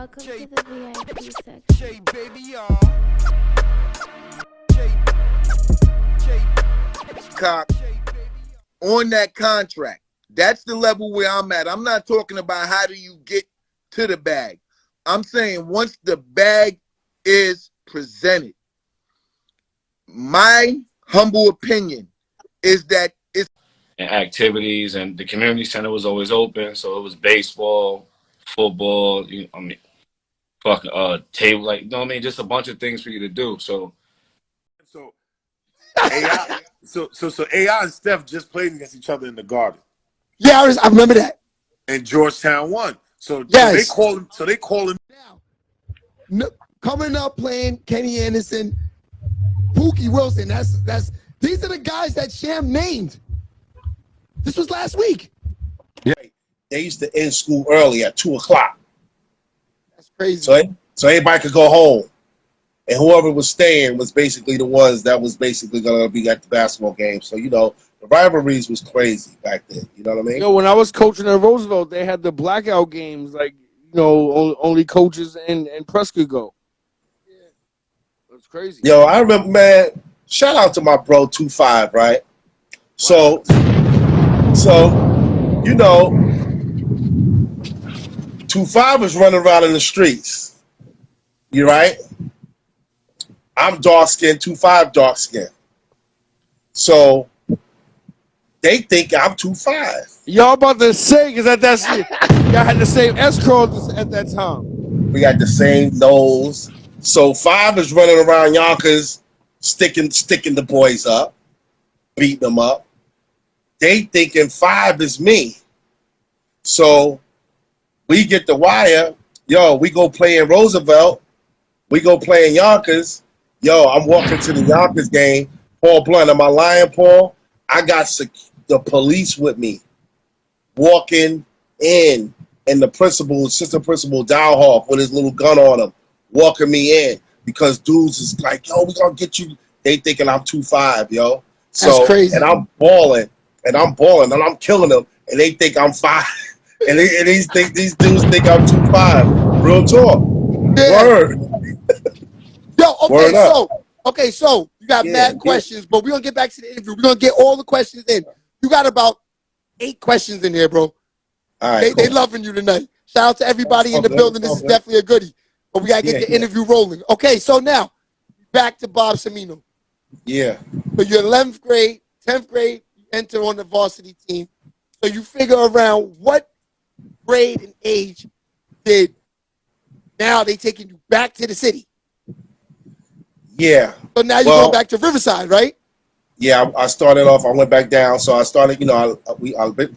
Welcome to the VIP section. Cock on that contract. That's the level where I'm at. I'm not talking about how do you get to the bag. I'm saying once the bag is presented, my humble opinion is that it's and activities, and the community center was always open, so it was baseball, football, table, like, you know what I mean, just a bunch of things for you to do. So AI, so AI and Steph just played against each other in the Garden. Yeah, I remember that. And Georgetown won. So, yes. so they call him now. No, coming up playing Kenny Anderson, Pookie Wilson. These are the guys that Sham named. This was last week. Yeah. They used to end school early at 2:00. That's crazy. So everybody could go home. And whoever was staying was basically the ones that was basically going to be at the basketball game. So, the rivalries was crazy back then. You know what I mean? When I was coaching at Roosevelt, they had the blackout games, like, only coaches and press could go. Yeah. That's crazy. Yo, I remember, man, shout out to my bro 25, right? So 25 was running around in the streets. You right? I'm dark skinned, 25 dark skinned. So they think I'm 25. Y'all about to say, because y'all had the same escrow at that time. We got the same nose. So 5 is running around Yonkers, sticking the boys up, beating them up. They thinking 5 is me. So we get the wire. Yo, we go play in Roosevelt. We go play in Yonkers. Yo, I'm walking to the Yonkers game. Paul Blunt, am I lying, Paul? I got the police with me. Walking in, and the assistant principal, Dowhoff, with his little gun on him, walking me in because dudes is like, yo, we gonna get you. They thinking I'm 2'5", yo. So, that's crazy. And I'm balling, and I'm killing them, and they think I'm 5. And these dudes think I'm 2'5". Real talk. Yeah. Word. Yo, okay, so you got mad questions, but we're gonna get back to the interview. We're gonna get all the questions in. You got about 8 questions in here, bro. All right, they loving you tonight. Shout out to everybody in the building. This is definitely a goodie. But we gotta get the interview rolling. Okay, so now back to Bob Cimino. Yeah. So you're 11th grade, 10th grade, you enter on the varsity team. So you figure around what grade and age now they taking you back to the city. Yeah. So now you're going back to Riverside, right? Yeah, I started off. I went back down. So I started. I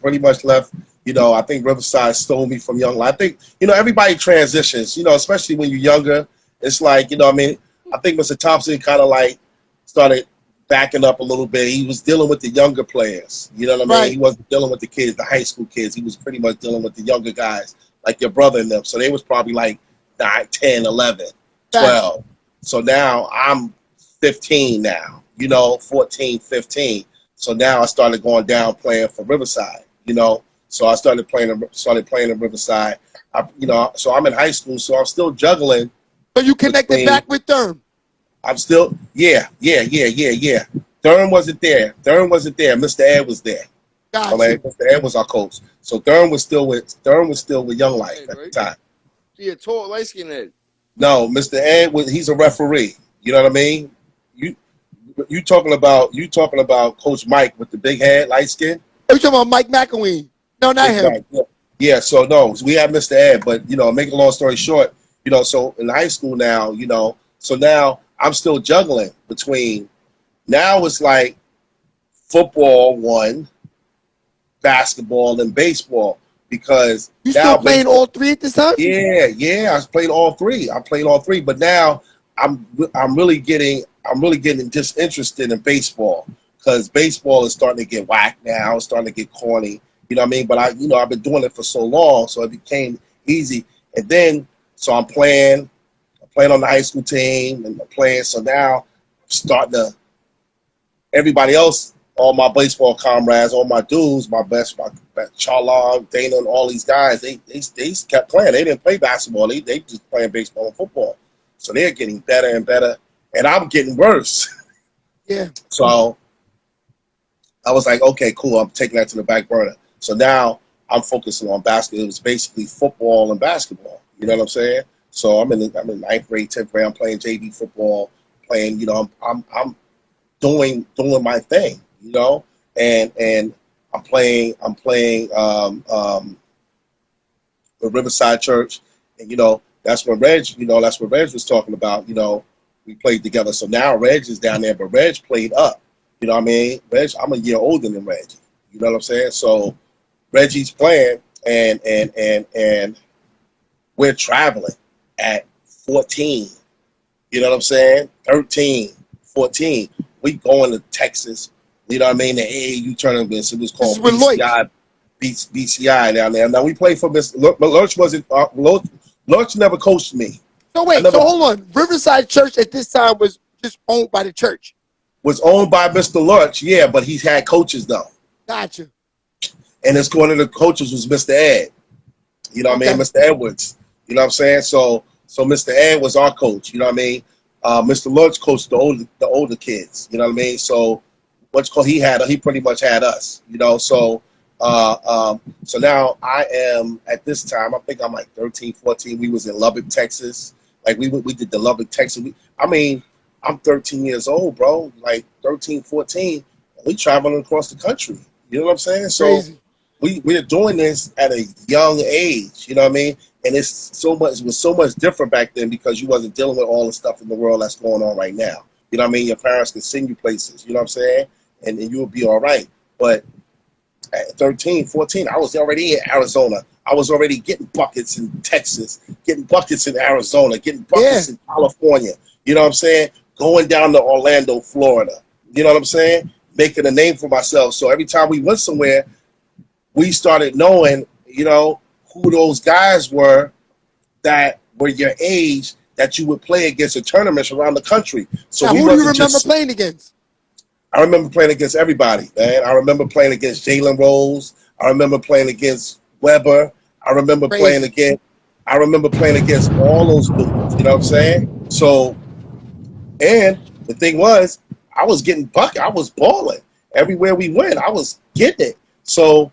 pretty much left. I think Riverside stole me from young. I think everybody transitions. Especially when you're younger. It's like I think Mr. Thompson kind of like started backing up a little bit. He was dealing with the younger players. You know what I mean? Right. He wasn't dealing with the kids, the high school kids. He was pretty much dealing with the younger guys, like your brother and them. So they was probably like 9, 10, 11, 12. So now I'm 15 now, 14, 15. So now I started going down playing for Riverside, So I started playing in Riverside. So I'm in high school, so I'm still juggling. So you connected back with Durham? I'm still, yeah. Durham wasn't there. Mr. Ed was there. Gotcha. Mr. Ed was our coach. So Durham was still with Young Life at the time. Yeah, tall, light-skinned Ed. No, Mr. Ed he's a referee. You know what I mean? You talking about Coach Mike with the big head, light skin? Oh, you talking about Mike McElwee? No, not him. Yeah, so no, we have Mr. Ed, but make a long story short, so in high school now, so now I'm still juggling between. Now it's like football 1, basketball, and baseball. Because you still playing all 3 at this time? Yeah, I played all 3. But now I'm really getting disinterested in baseball because baseball is starting to get whack now. It's starting to get corny. You know what I mean? But I've been doing it for so long, so it became easy. And then so I'm playing on the high school team and I'm playing. So now I'm starting to. Everybody else all my baseball comrades, all my dudes, my best Charla, Dana, and all these guys, they kept playing. They didn't play basketball. They just playing baseball and football. So they're getting better and better, and I'm getting worse. Yeah. So I was like, okay, cool. I'm taking that to the back burner. So now I'm focusing on basketball. It was basically football and basketball. You know what I'm saying? So I'm in ninth grade, 10th grade. I'm playing JV football, playing. You know, I'm doing my thing. You know, and I'm playing the Riverside Church, and you know that's what Reg was talking about. You know, we played together. So now Reg is down there, but Reg played up. You know what I mean? Reg, I'm a year older than Reggie. You know what I'm saying? So Reggie's playing, and we're traveling at 14. You know what I'm saying? 13, 14. We going to Texas. You know what I mean? The AAU tournament. It was called BCI down there. Now we played for Mr. Lurch wasn't Lurch never coached me. So wait, so hold on. Riverside Church at this time was just owned by the church. Was owned by Mr. Lurch, yeah, but he's had coaches though. Gotcha. And his one of the coaches was Mr. Ed. You know what I mean? Mr. Edwards. You know what I'm saying? So Mr. Ed was our coach. You know what I mean? Mr. Lurch coached the older kids. You know what I mean? So he pretty much had us. You know, so now I am at this time. I think I'm like 13, 14. We was in Lubbock, Texas. Like we did the Lubbock, Texas. I'm 13 years old, bro. Like 13, 14. We traveling across the country. You know what I'm saying? So we're doing this at a young age. You know what I mean? And it was so much different back then because you wasn't dealing with all the stuff in the world that's going on right now. You know what I mean? Your parents can send you places. You know what I'm saying? And you will be all right. But at 13, 14, I was already in Arizona. I was already getting buckets in Texas, getting buckets in Arizona, getting buckets in California. You know what I'm saying? Going down to Orlando, Florida. You know what I'm saying? Making a name for myself. So every time we went somewhere, we started knowing, you know, who those guys were that were your age that you would play against in tournaments around the country. So now, who do you remember playing against? I remember playing against everybody, man. I remember playing against Jalen Rose. I remember playing against Weber. I remember playing against all those dudes. You know what I'm saying? So, and the thing was, I was getting bucket. I was balling. Everywhere we went, I was getting it. So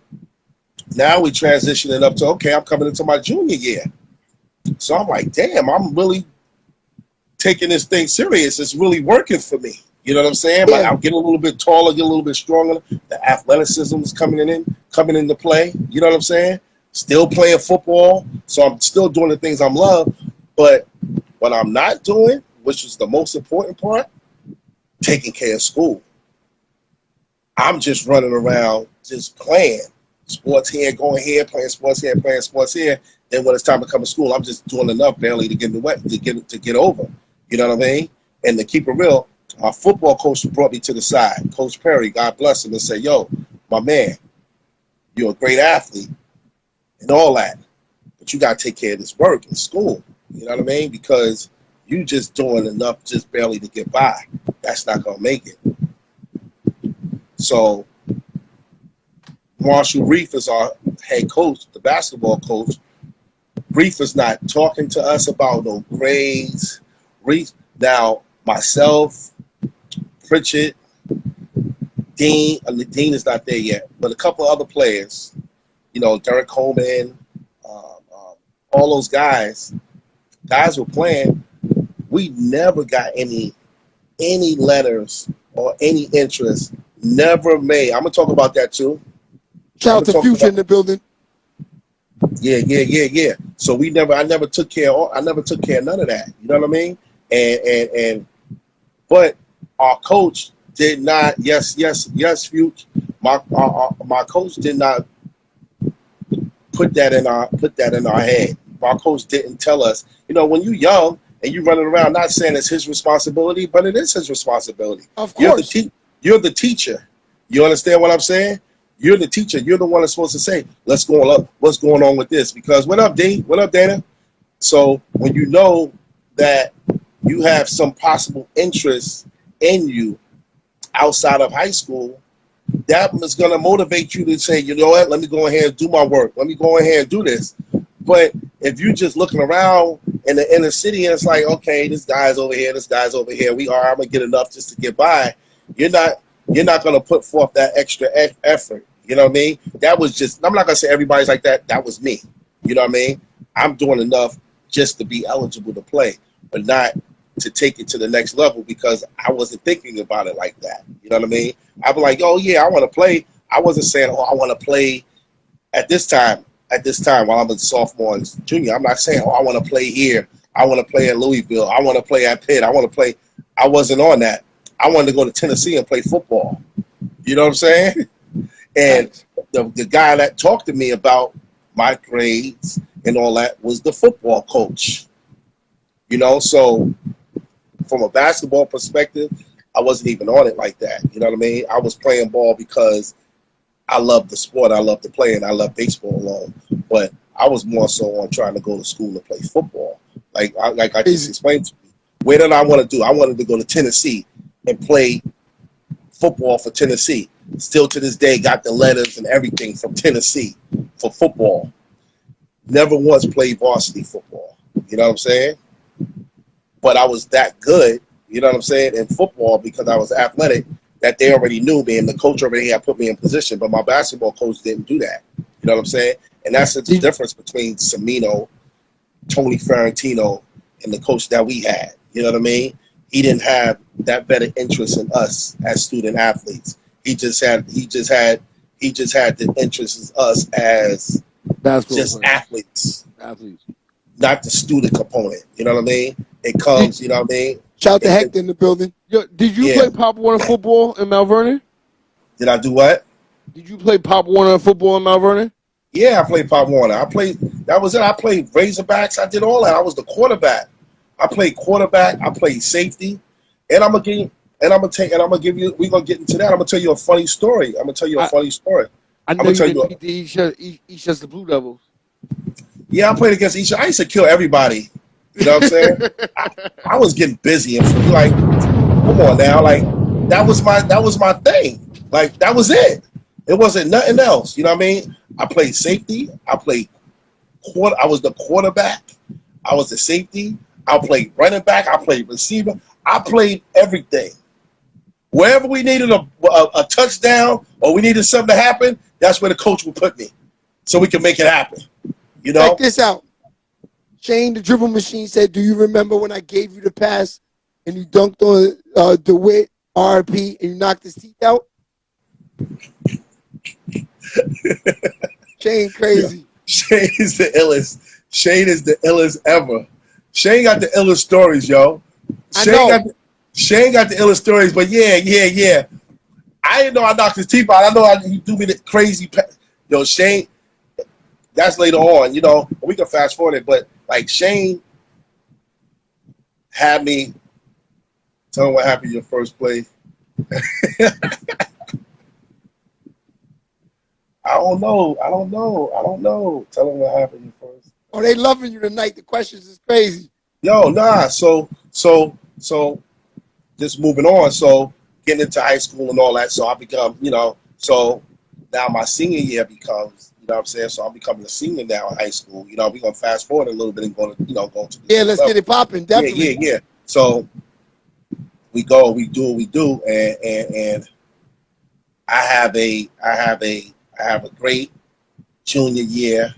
now we transitioning up to, okay, I'm coming into my junior year. So I'm like, damn, I'm really taking this thing serious. It's really working for me. You know what I'm saying? Like, I'm getting a little bit taller, getting a little bit stronger. The athleticism is coming into play. You know what I'm saying? Still playing football. So I'm still doing the things I'm love. But what I'm not doing, which is the most important part, taking care of school. I'm just running around, just playing sports here, going here, playing sports here, playing sports here. Then when it's time to come to school, I'm just doing enough barely to get over. You know what I mean? And to keep it real, my football coach brought me to the side, Coach Perry, God bless him, and said, yo, my man, you're a great athlete and all that, but you got to take care of this work in school. You know what I mean? Because you just doing enough just barely to get by. That's not going to make it. So Marshall Reef is our head coach, the basketball coach. Reef is not talking to us about no grades. Reef, now myself, Pritchett, Dean. Dean is not there yet, but a couple other players, you know, Derek Coleman, all those guys were playing. We never got any letters or any interest. Never made. I'm gonna talk about that too. Shout out to Future in the building. Yeah. So I never took care of none of that. You know what I mean? And but our coach did not. Yes, Future. My coach did not put that in our head. My coach didn't tell us. You know, when you're young and you're running around, not saying it's his responsibility, but it is his responsibility. Of course. You're the teacher. You understand what I'm saying? You're the teacher. You're the one that's supposed to say, what's going on with this? Because what up, D? What up, Dana? So when you know that you have some possible interest in you outside of high school, that is going to motivate you to say, you know what, let me go ahead and do my work. Let me go ahead and do this. But if you're just looking around in the inner city and it's like, okay, this guy's over here, this guy's over here, I'm going to get enough just to get by, you're not going to put forth that extra effort. You know what I mean? That was just, I'm not going to say everybody's like that. That was me. You know what I mean? I'm doing enough just to be eligible to play, but not to take it to the next level because I wasn't thinking about it like that. You know what I mean? I'd be like, oh, yeah, I want to play. I wasn't saying, oh, I want to play at this time while I'm a sophomore and junior. I'm not saying, oh, I want to play here. I want to play at Louisville. I want to play at Pitt. I want to play. I wasn't on that. I wanted to go to Tennessee and play football. You know what I'm saying? And the guy that talked to me about my grades and all that was the football coach. You know, so from a basketball perspective, I wasn't even on it like that. You know what I mean? I was playing ball because I love the sport. I love to play, and I love baseball alone. But I was more so on trying to go to school and play football. Like I just explained to you. Where did I want to do? I wanted to go to Tennessee and play football for Tennessee. Still to this day, got the letters and everything from Tennessee for football. Never once played varsity football. You know what I'm saying? But I was that good, you know what I'm saying, in football because I was athletic that they already knew me and the coach already had put me in position. But my basketball coach didn't do that. You know what I'm saying? And that's the difference between Semino, Tony Ferrantino, and the coach that we had. You know what I mean? He didn't have that better interest in us as student athletes. He just had the interest in us as basketball just players. athletes, not the student component. You know what I mean? It comes, you know what I mean? Shout out to Hector in the building. Yo, did you play Pop Warner football in Mount Vernon? Did I do what? Did you play Pop Warner football in Mount Vernon? Yeah, I played Pop Warner. That was it. I played Razorbacks. I did all that. I was the quarterback. I played quarterback. I played safety. And I'm gonna give you. We're gonna get into that. I'm gonna tell you a funny story. I know you didn't beat each of the Blue Devils. Yeah, I played against each. I used to kill everybody. You know what I'm saying? I was getting busy and like, come on now, like that was my thing. Like that was it. It wasn't nothing else. You know what I mean? I played safety. I was the quarterback. I was the safety. I played running back. I played receiver. I played everything. Wherever we needed a touchdown or we needed something to happen, that's where the coach would put me so we can make it happen. You know? Check this out. Shane, the dribble machine, said, do you remember when I gave you the pass and you dunked on DeWitt, RP, and you knocked his teeth out? Shane crazy. Yeah. Shane is the illest. Shane is the illest ever. Shane got the illest stories, yo. Shane got the illest stories, but yeah. I didn't know I knocked his teeth out. I know he threw me the crazy. Yo, Shane, that's later on, you know. We can fast forward it, but like Shane had me. Tell him what happened your first play. I don't know. Tell him what happened your first. Oh, they loving you tonight. The questions is crazy. Yo, nah. So just moving on. So getting into high school and all that. So I become, you know, so now my senior year becomes, you know what I'm saying? So I'm becoming a senior now in high school. You know, we're going to fast forward a little bit and go to the yeah, let's level. Get it popping. Definitely. Yeah. So we do what we do. And I have a great junior year.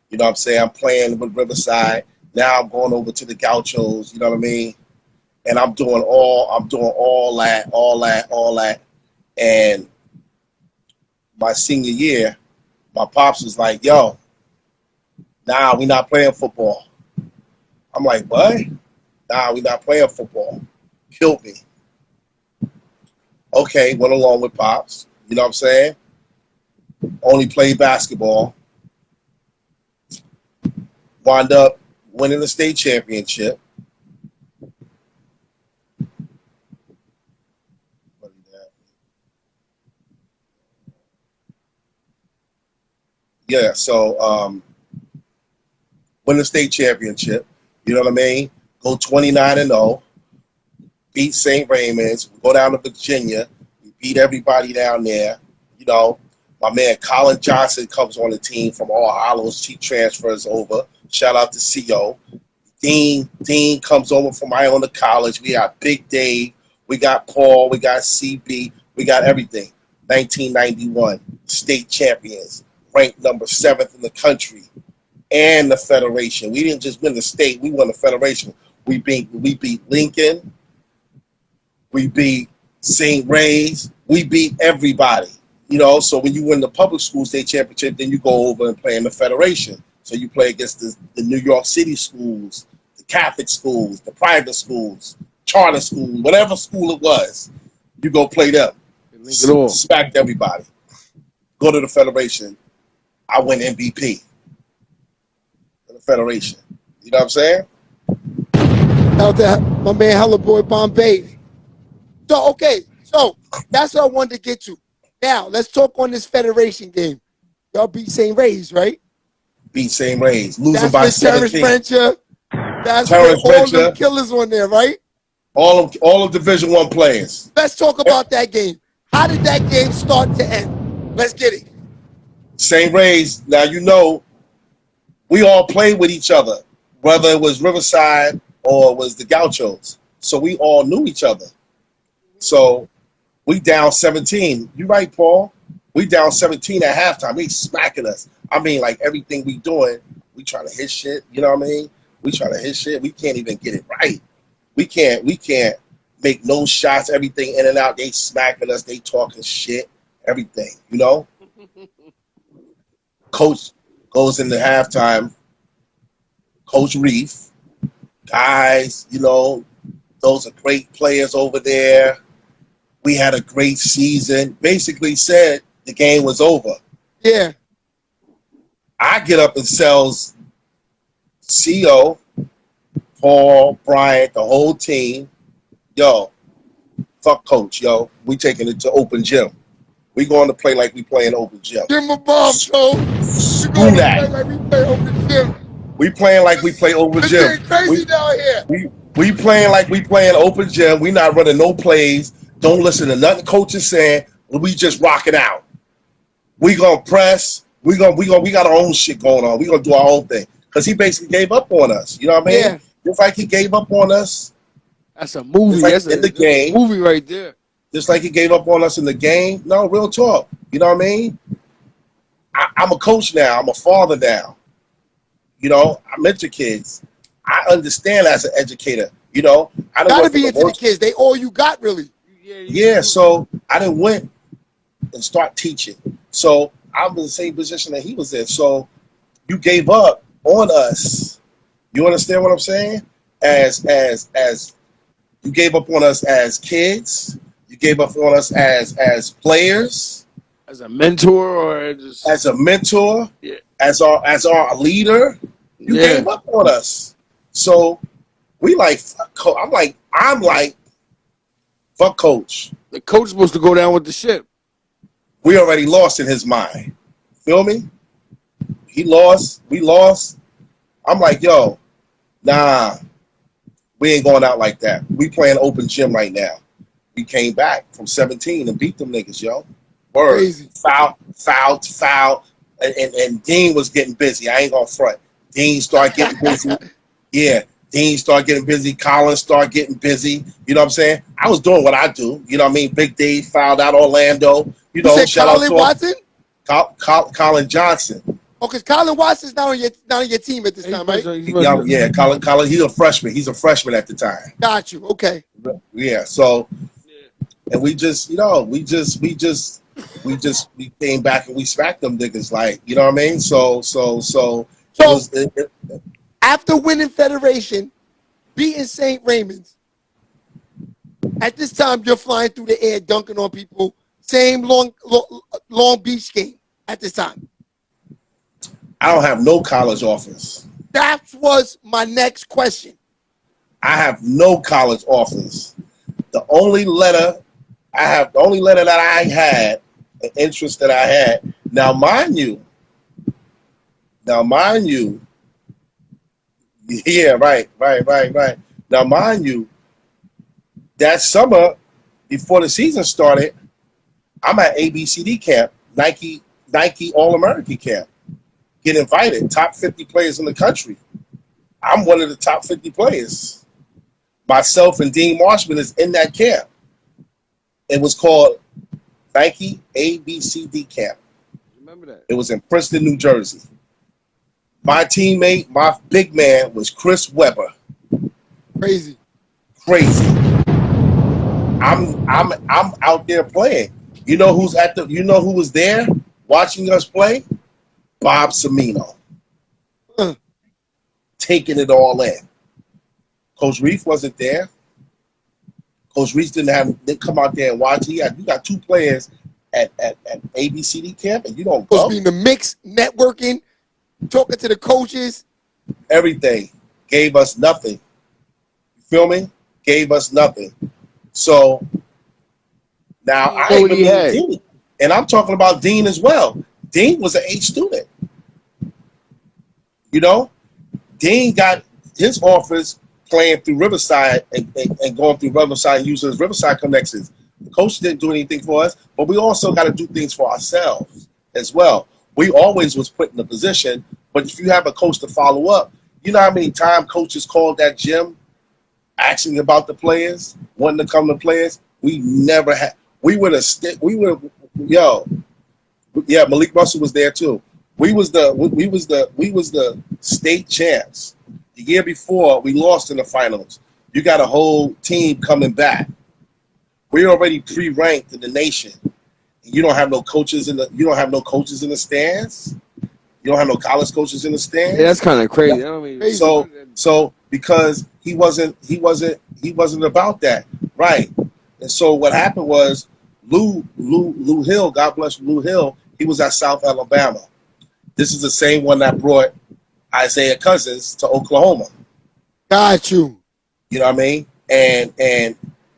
You know what I'm saying? I'm playing with Riverside. Now I'm going over to the Gauchos, you know what I mean? And I'm doing all that. And my senior year, my pops was like, yo, nah, we not playing football. I'm like, what? Nah, we not playing football. Killed me. Okay, went along with pops, you know what I'm saying? Only played basketball. Wound up winning the state championship. Yeah, so win the state championship. You know what I mean? Go 29-0. Beat St. Raymond's. We go down to Virginia. We beat everybody down there. You know, my man Colin Johnson comes on the team from All Hallows. He transfers over. Shout out to CO. Dean comes over from Iona College. We got Big Dave. We got Paul. We got CB. We got everything. 1991 state champions, ranked number 7th in the country and the federation. We didn't just win the state. We won the federation. We beat Lincoln. We beat St. Ray's. We beat everybody. You know, so when you win the public school state championship, then you go over and play in the federation. So you play against the New York City schools, the Catholic schools, the private schools, charter schools, whatever school it was. You go play them. Smacked everybody. Go to the federation. I win MVP in the federation. You know what I'm saying? Out there, my man Hella Boy Bombay. So, okay. So, that's what I wanted to get to. Now, let's talk on this federation game. Y'all beat St. Ray's, right? Beat St. Ray's. Losing that's by with 17. Venture. That's Terrence with all Venture. them killers on there, right? All of Division I players. Let's talk about that game. How did that game start to end? Let's get it. St. Ray's, now you know, we all played with each other, whether it was Riverside or it was the Gauchos. So we all knew each other. So we down 17. You right, Paul. We down 17 at halftime. They smacking us. I mean, like everything we doing, we trying to hit shit. You know what I mean? We trying to hit shit. We can't even get it right. We can't make no shots, everything in and out. They smacking us. They talking shit, everything, you know? Coach goes into halftime. Coach Reef, guys, you know, those are great players over there. We had a great season. Basically said the game was over. Yeah. I get up and sells CO, Paul, Bryant, the whole team. Yo, fuck coach, yo. We taking it to open gym. We going to play like we play in open gym. Give him a bomb, so. Screw that. Like we play open gym. We playing like we play open This gym. thing crazy down here. We playing like we playing open gym. We not running no plays. Don't listen to nothing coach is saying. We just rocking out. We gonna press. We got our own shit going on. We gonna do our own thing. Because he basically gave up on us. You know what I mean? Yeah. Just like he gave up on us. That's a movie. Like That's in the game. movie right there. Just like he gave up on us in the game. No, real talk. You know what I mean? I'm a coach now. I'm a father now. You know, I mentor kids. I understand as an educator. You know, I don't Gotta be into the kids. They all you got, really. Yeah, so I didn't went and start teaching. So I'm in the same position that he was in. So you gave up on us. You understand what I'm saying? As you gave up on us as kids. You gave up on us as players. As a mentor or just as a mentor. Yeah. As our leader. You gave up on us. So we like fuck coach. I'm like fuck coach. The coach supposed to go down with the ship. We already lost in his mind. Feel me? He lost. We lost. I'm like, yo, nah, we ain't going out like that. We playing open gym right now. We came back from 17 and beat them niggas, yo. Word. Crazy. Foul. And Dean was getting busy. I ain't gonna front. Dean started getting busy. Yeah. Dean started getting busy. Collins started getting busy. You know what I'm saying? I was doing what I do. You know what I mean? Big Dave fouled out Orlando. You know, shout out to Watson? Colin Johnson. Oh, because Colin Watson's not on your team at this time, right? Yeah, Colin, he's a freshman. He's a freshman at the time. Got you. Okay. Yeah, so and we came back and we smacked them niggas, like, you know what I mean? So after winning Federation, beating St. Raymond's, at this time you're flying through the air, dunking on people. Same Long Beach game at this time. I don't have no college offers. That was my next question. I have no college offers. The only letter that I had, an interest that I had. Now, mind you. Yeah, right. Now, mind you, that summer before the season started, I'm at ABCD camp Nike All-American camp. Get invited, top 50 players in the country. I'm one of the top 50 players. Myself and Dean Marshman is in that camp. It was called Nike ABCD camp. Remember that? It was in Princeton, New Jersey. My teammate, my big man, was Chris Webber. Crazy. I'm out there playing. You know who was there watching us play? Bob Cimino. Taking it all in. Coach Reef wasn't there. Coach Reef didn't come out there and watch. You got 2 players at ABCD camp and you don't go. Supposed to be in the mix, networking, talking to the coaches. Everything. Gave us nothing. You feel me? Gave us nothing. So now I even mean Dean. And I'm talking about Dean as well. Dean was an H student. You know? Dean got his offers playing through Riverside and going through Riverside and using his Riverside connections. The coach didn't do anything for us, but we also got to do things for ourselves as well. We always was put in a position, but if you have a coach to follow up, you know how many times coaches called that gym asking about the players, wanting to come to players? We never had. Malik Russell was there too. We was the state champs. The year before, we lost in the finals. You got a whole team coming back. We're already pre-ranked in the nation. You don't have no coaches in the stands. You don't have no college coaches in the stands. Yeah, that's kind of crazy. I mean, so because he wasn't about that, right? And so what happened was Lou Hill, God bless Lou Hill, he was at South Alabama. This is the same one that brought Isaiah Cousins to Oklahoma. Got you. You know what I mean? And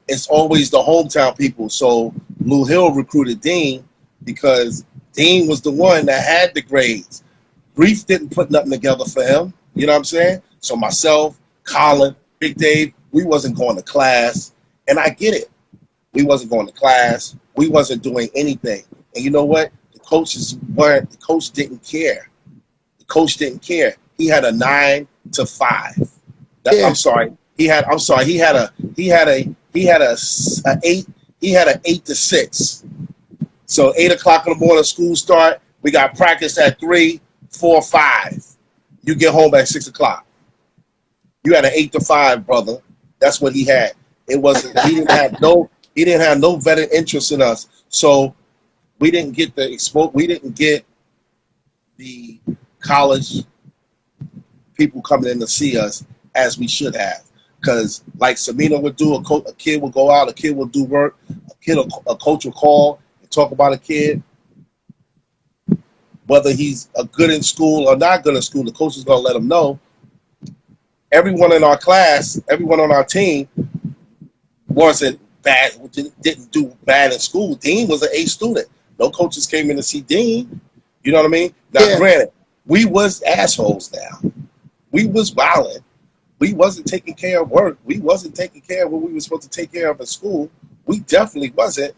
it's always the hometown people. So Lou Hill recruited Dean because Dean was the one that had the grades. Reef didn't put nothing together for him. You know what I'm saying? So myself, Colin, Big Dave, we wasn't going to class. And I get it. We wasn't going to class. We wasn't doing anything. And you know what? The coach didn't care. The coach didn't care. He had a 9 to 5. Yeah. I'm sorry. He had an 8 to 6. So 8 o'clock in the morning, school start. We got practice at 3, 4, 5. You get home at 6 o'clock. You had an 8 to 5, brother. That's what he had. It wasn't. He didn't have no vetted interest in us. So we didn't get we didn't get the college people coming in to see us as we should have. Because like Cimino would do, a kid would go out, a kid would do work, a coach will call and talk about a kid. Whether he's a good in school or not good in school, the coach is going to let him know. Everyone in our class, everyone on our team wasn't bad, didn't do bad in school. Dean was an A student. No coaches came in to see Dean. You know what I mean? Now, Granted, we was assholes now. We was violent. We wasn't taking care of work. We wasn't taking care of what we were supposed to take care of in school. We definitely wasn't.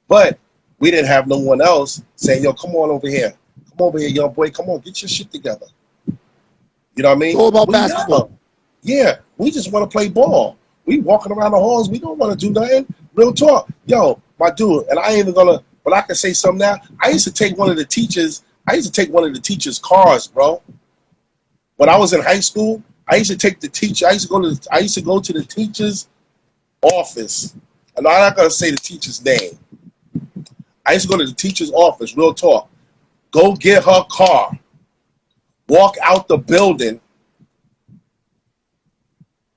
But we didn't have no one else saying, yo, come on over here. Come over here, young boy. Come on, get your shit together. You know what I mean? It's all about basketball. Yeah, we just want to play ball. We walking around the halls. We don't want to do nothing. Real talk. Yo, my dude, and I ain't even going to, but I can say something now. I used to take one of the teachers' cars, bro. When I was in high school, I used to take the teacher. I used to go to the teacher's office. And I'm not gonna say the teacher's name. I used to go to the teacher's office, real talk. Go get her car. Walk out the building.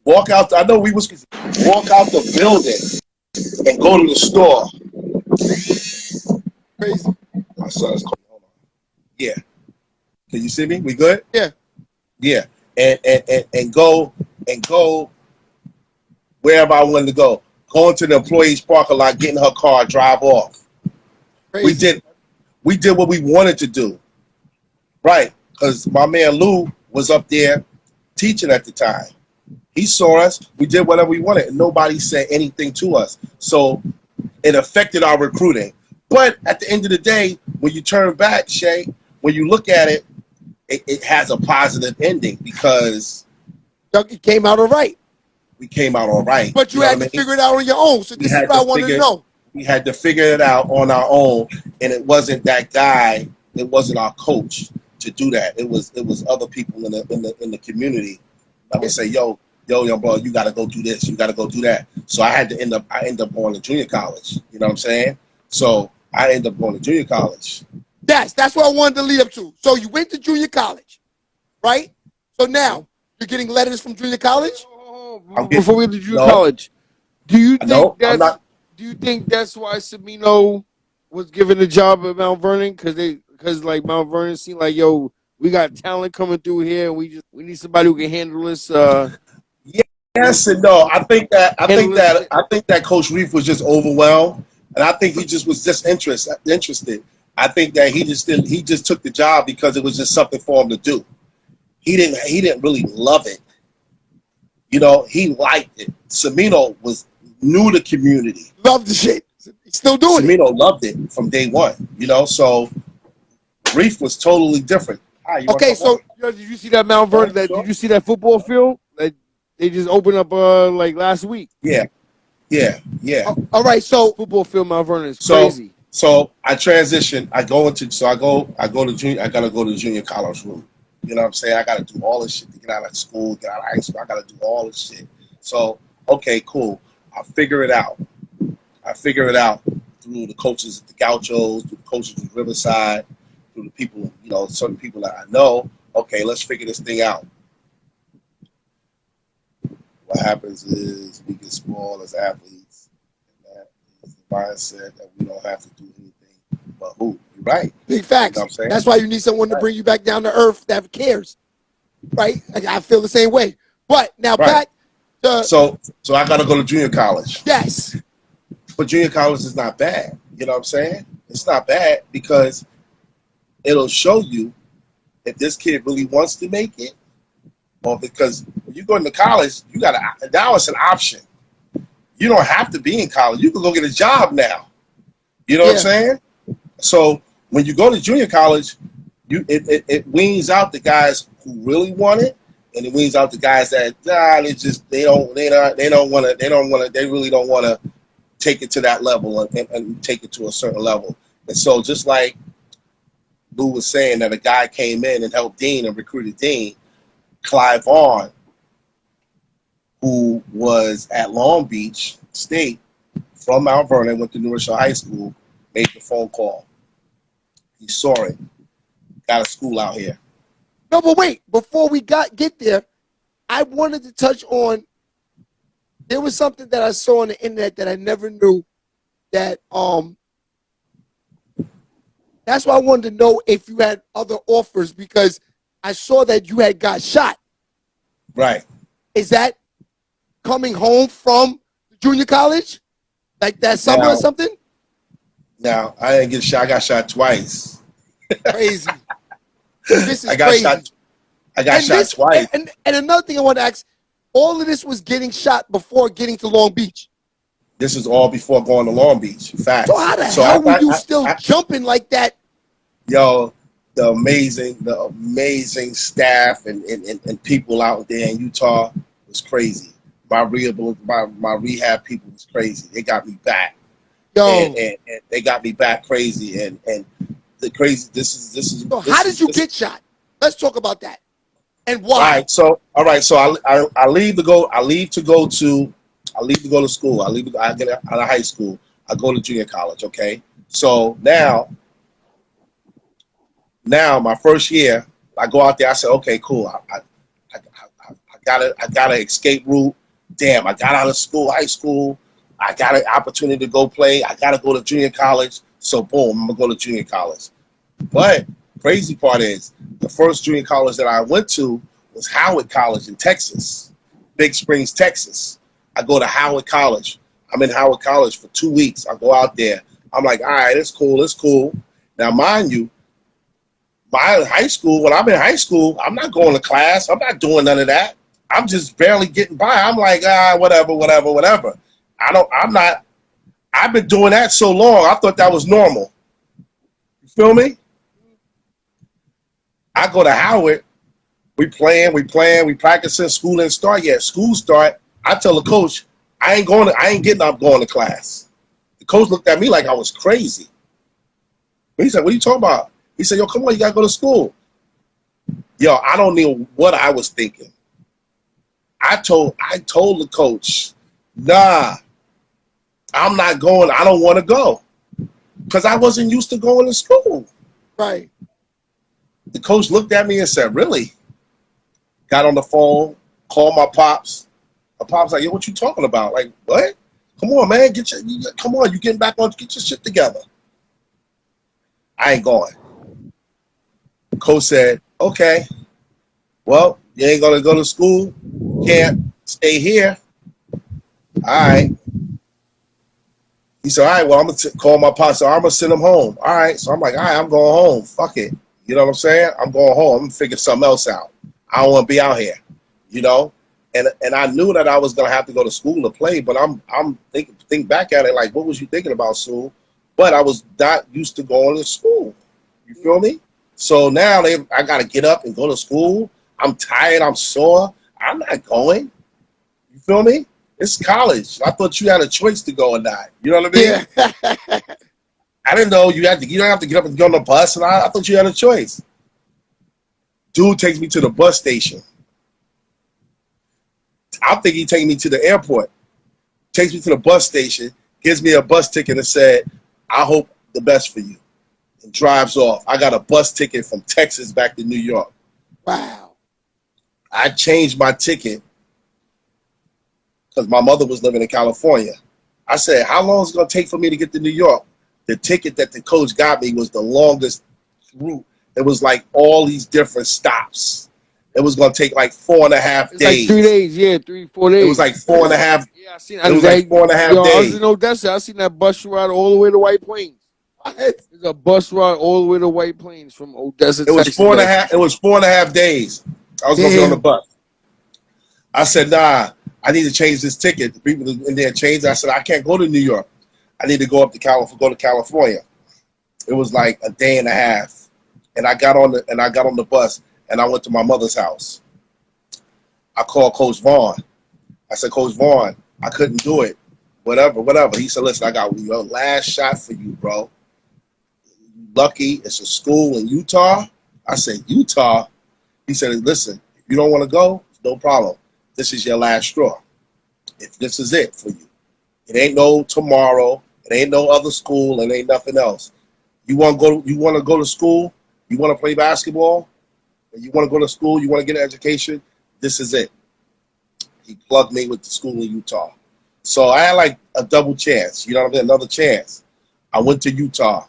Walk out the building and go to the store. Crazy. My son's calling. Hold on. Yeah. Can you see me? We good? Yeah. Yeah. And go wherever I wanted to go. Going to the employee's parking lot, getting her car, drive off. Crazy. We did what we wanted to do. Right. Because my man Lou was up there teaching at the time. He saw us. We did whatever we wanted, and nobody said anything to us. So it affected our recruiting. But at the end of the day, when you turn back, Shay, when you look at it, it has a positive ending because It came out all right. we came out all right. But you had to figure it out on your own. So this is what I wanted to know. We had to figure it out on our own, and it wasn't that guy. It wasn't our coach to do that. It was other people in the community that would say, yo, young bro, you got to go do this. You got to go do that. So I end up going to junior college. You know what I'm saying? So I ended up going to junior college. That's what I wanted to lead up to. So you went to junior college, right? So now you're getting letters from junior college? Before we get to junior college, do you think that's why Semino was given a job at Mount Vernon? Because like Mount Vernon seemed like, yo, we got talent coming through here, and we need somebody who can handle this. Yes and no. I think that Coach Reef was just overwhelmed, and I think he just was interested. I think that he just took the job because it was just something for him to do. He didn't really love it. You know, he liked it. Semino was new to community. Loved the shit. He's still doing Semino loved it from day one. You know, so Reef was totally different. Okay, so did you see that Mount Vernon? Did you see that football field that they just opened up like last week? Yeah. All right, so football field Mount Vernon is crazy. So I transition. I gotta go to junior college route. You know what I'm saying? I gotta do all this shit to get out of school, get out of high school. I gotta do all this shit. So okay, cool. I figure it out through the coaches at the Gauchos, through the coaches at Riverside, through the people, you know, certain people that I know. Okay, let's figure this thing out. What happens is we get spoiled as athletes, and that is the mindset that we don't have to do anything but hoop. You're right. Big facts. You know what I'm saying? That's why you need someone to bring you back down to earth that cares. Right? I feel the same way. But now back to so I gotta go to junior college. Yes. But junior college is not bad. You know what I'm saying? It's not bad because it'll show you if this kid really wants to make it, or because when you go into college, now it's an option. You don't have to be in college. You can go get a job now. You know what I'm saying? So when you go to junior college, it weans out the guys who really want it, and it weans out the guys that they really don't want to take it to that level and take it to a certain level. And so just like Lou was saying that a guy came in and helped Dean and recruited Dean, Clive Vaughn, who was at Long Beach State from Mount Vernon, went to New Rochelle High School, made the phone call. He saw it. Got a school out here. No, but wait, before we get there, I wanted to touch on, there was something that I saw on the internet that I never knew that that's why I wanted to know if you had other offers, because I saw that you had got shot. Right. Is that coming home from junior college? Like that summer or something? No, I didn't get shot. I got shot twice. Crazy. This is crazy. I got shot twice. And another thing I want to ask, all of this was getting shot before getting to Long Beach. This is all before going to Long Beach. Facts. So how the hell were you still jumping like that? Yo, the amazing staff and people out there in Utah was crazy. My rehab people was crazy. They got me back. Yo. And they got me back crazy. And the crazy, this is. So how did you get shot? Let's talk about that. And why? All right. So I leave to go to school. I get out of high school. I go to junior college. Okay. So now my first year, I go out there. I said, okay, cool. I got an escape route. Damn, I got out of school, high school. I got an opportunity to go play. I got to go to junior college. So boom, I'm gonna go to junior college. But crazy part is the first junior college that I went to was Howard College in Texas, Big Springs, Texas. I go to Howard College. I'm in Howard College for 2 weeks. I go out there. I'm like, all right, it's cool. Now, mind you, my high school, when I'm in high school, I'm not going to class. I'm not doing none of that. I'm just barely getting by. I'm like, whatever. I've been doing that so long, I thought that was normal. You feel me? I go to Howard, we practicing, school didn't start yet. School start, I tell the coach, I ain't getting up going to class. The coach looked at me like I was crazy. He said, what are you talking about? He said, yo, come on, you gotta go to school. Yo, I don't know what I was thinking. I told the coach, nah, I'm not going, I don't want to go. Because I wasn't used to going to school. Right. The coach looked at me and said, really? Got on the phone, called my pops. My pops like, yo, what you talking about? Like, what? Come on, man, come on, you getting back on, get your shit together. I ain't going. Coach said, okay, well, you ain't gonna go to school, can't stay here. All right. He said, all right, well, I'm gonna call my pops, so I'm gonna send him home. All right, so I'm like, all right, I'm going home, fuck it. You know what I'm saying? I'm going home, I'm gonna figure something else out. I don't wanna be out here, you know? And I knew that I was gonna have to go to school to play, but I'm think back at it like, what was you thinking about, Sue? But I was not used to going to school. You feel me? So now I gotta get up and go to school. I'm tired, I'm sore. I'm not going. You feel me? It's college. I thought you had a choice to go or not. You know what I mean? Yeah. I didn't know you don't have to get up and go on the bus, and I thought you had a choice. Dude takes me to the bus station. I'm thinking he's taking me to the airport. Takes me to the bus station, gives me a bus ticket and said, I hope the best for you. And drives off. I got a bus ticket from Texas back to New York. Wow. I changed my ticket because my mother was living in California. I said, how long is it going to take for me to get to New York? The ticket that the coach got me was the longest route. It was like all these different stops. It was going to take like 4.5 days. Like 3 days, yeah, 3-4 days. It was like 4.5. Yeah, I seen. It was like 4.5 days. I was in Odessa. I seen that bus ride all the way to White Plains. There's a bus ride all the way to White Plains from Odessa. It was Texas. 4.5. It was 4.5 days. I was going to be on the bus. I said, nah, I need to change this ticket. The people in there changed. I said, I can't go to New York. I need to go up to California. It was like a day and a half, and I got on the bus and I went to my mother's house. I called Coach Vaughn. I said, Coach Vaughn, I couldn't do it. Whatever. He said, listen, I got your last shot for you, bro. Lucky, it's a school in Utah. I said, Utah? He said, listen, if you don't want to go, no problem. This is your last straw. If this is it for you. It ain't no tomorrow. It ain't no other school. It ain't nothing else. You want to go to school? You want to play basketball? You want to go to school? You want to get an education? This is it. He plugged me with the school in Utah. So I had like a double chance. You know what I mean? Another chance. I went to Utah.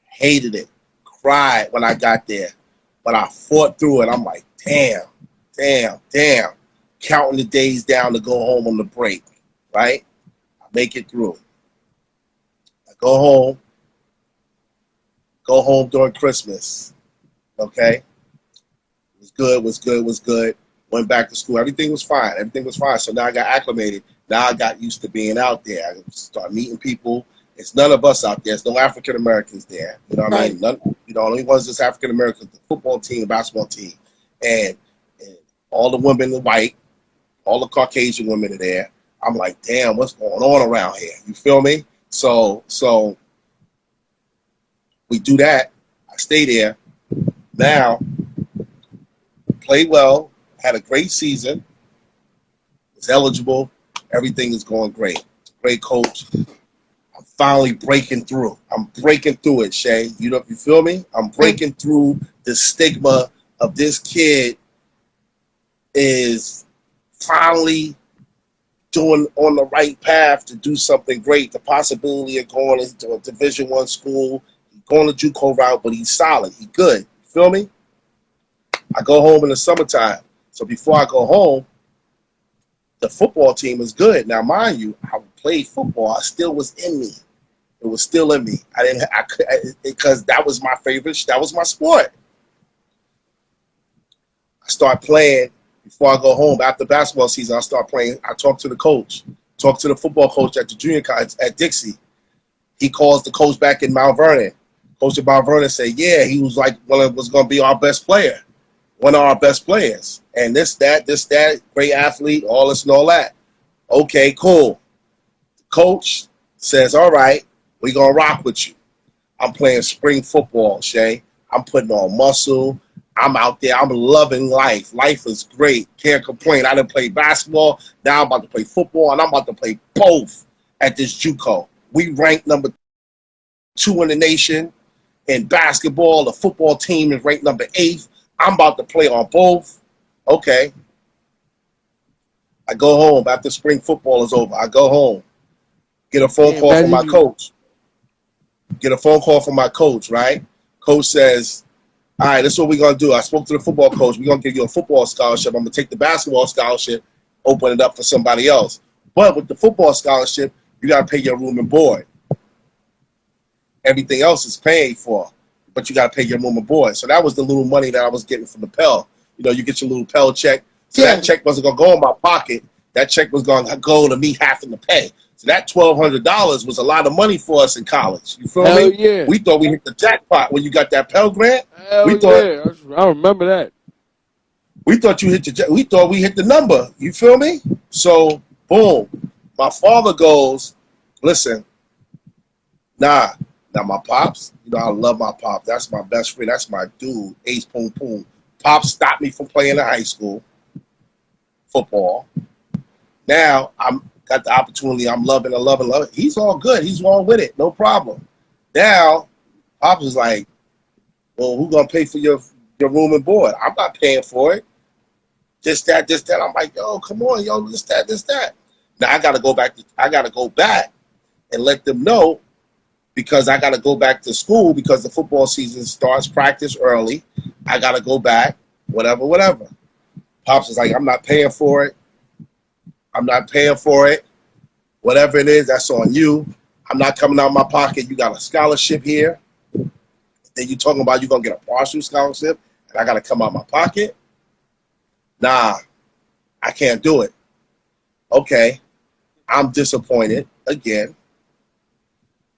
Hated it. Cried when I got there. But I fought through it. I'm like, damn. Counting the days down to go home on the break. Right? I make it through. I go home during Christmas. Okay? Was good. Went back to school. Everything was fine. So now I got acclimated. Now I got used to being out there. I started meeting people. It's none of us out there. There's no African Americans there. You know what I mean? None, only ones that's African Americans, the football team, the basketball team. And all the women are white. All the Caucasian women are there. I'm like, damn, what's going on around here? You feel me? So we do that. I stay there. Now, played well, had a great season, was eligible, everything is going great. Great coach. I'm finally breaking through. I'm breaking through it, Shay. You feel me? I'm breaking through the stigma of this kid is finally doing on the right path to do something great. The possibility of going into a Division I school, going the JUCO route, but he's solid. He's good. You feel me? I go home in the summertime. So before I go home, the football team is good. Now, mind you, I played football. I still was in me. It was still in me. Because that was my favorite. That was my sport. I start playing before I go home. After basketball season, I start playing. I talk to the coach. Talk to the football coach at the junior college at Dixie. He calls the coach back in Mount Vernon. Coach at Mount Vernon said, yeah, he was like, well, it was going to be our best player. One of our best players. And this, that, great athlete, all this and all that. Okay, cool. The coach says, all right, we're going to rock with you. I'm playing spring football, Shay. I'm putting on muscle. I'm out there. I'm loving life. Life is great. Can't complain. I didn't play basketball. Now I'm about to play football, and I'm about to play both at this JUCO. We ranked number 2 in the nation in basketball. The football team is ranked number 8. I'm about to play on both. Okay. I go home after spring football is over. I go home. Get a phone call from my coach. Get a phone call from my coach, right? Coach says, all right, this is what we're going to do. I spoke to the football coach. We're going to give you a football scholarship. I'm going to take the basketball scholarship, open it up for somebody else. But with the football scholarship, you got to pay your room and board. Everything else is paid for, but you got to pay your room and board. So that was the little money that I was getting from the Pell. You know, you get your little Pell check. So that check wasn't going to go in my pocket. That check was going to go to me having to pay. So that $1,200 was a lot of money for us in college. You feel me? Yeah. We thought we hit the jackpot when you got that Pell Grant. Hell yeah. I remember that. We thought we hit the number. You feel me? So, boom. My father goes, listen, now my pops, you know, I love my pop. That's my best friend. That's my dude, Ace Poom Poom. Pop stopped me from playing in high school football. Now I'm got the opportunity. I'm loving. He's all good. He's all with it. No problem. Now, Pop was like, well, who's going to pay for your room and board? I'm not paying for it. This, that. I'm like, yo, come on, yo, this, that. Now I got to go back and let them know because I got to go back to school because the football season starts practice early. I got to go back, whatever. Pops was like, I'm not paying for it. Whatever it is, that's on you. I'm not coming out of my pocket. You got a scholarship here. Then you talking about you're going to get a partial scholarship and I got to come out of my pocket? Nah, I can't do it. Okay, I'm disappointed again.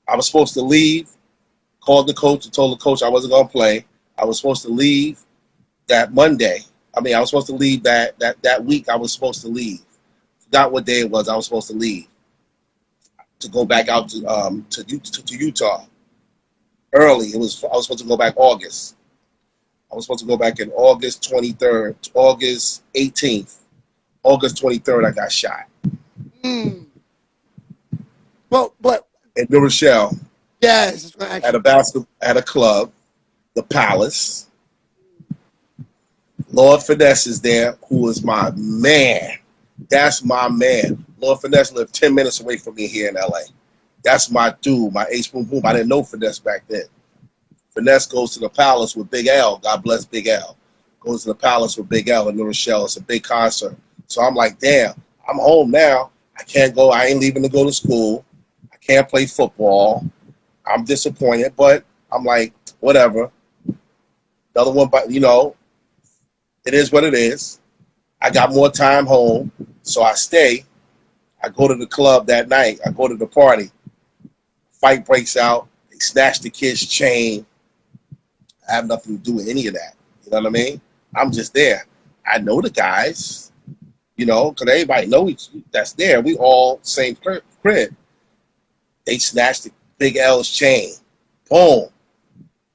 I was supposed to leave, called the coach and told the coach I wasn't going to play. I was supposed to leave that Monday. I was supposed to leave that week. I was supposed to leave. Forgot what day it was. I was supposed to leave to go back out to Utah early. I was supposed to go back August. I was supposed to go back in August 23rd, August 18th. August 23rd, I got shot. Well, but in New Rochelle. Yes, at a club, the Palace. Lord Finesse is there, who is my man. That's my man. Lord Finesse lived 10 minutes away from me here in LA. That's my dude, my Ace Boom Boom. I didn't know Finesse back then. Finesse goes to the Palace with Big L. God bless Big L. Goes to the Palace with Big L in New Rochelle. It's a big concert. So I'm like, damn, I'm home now. I can't go. I ain't leaving to go to school. I can't play football. I'm disappointed, but I'm like, whatever. Another one, but it is what it is. I got more time home, so I stay. I go to the club that night. I go to the party. Fight breaks out. They snatch the kid's chain. I have nothing to do with any of that. You know what I mean? I'm just there. I know the guys, because everybody knows that's there. We all same crib. They snatched the Big L's chain. Boom.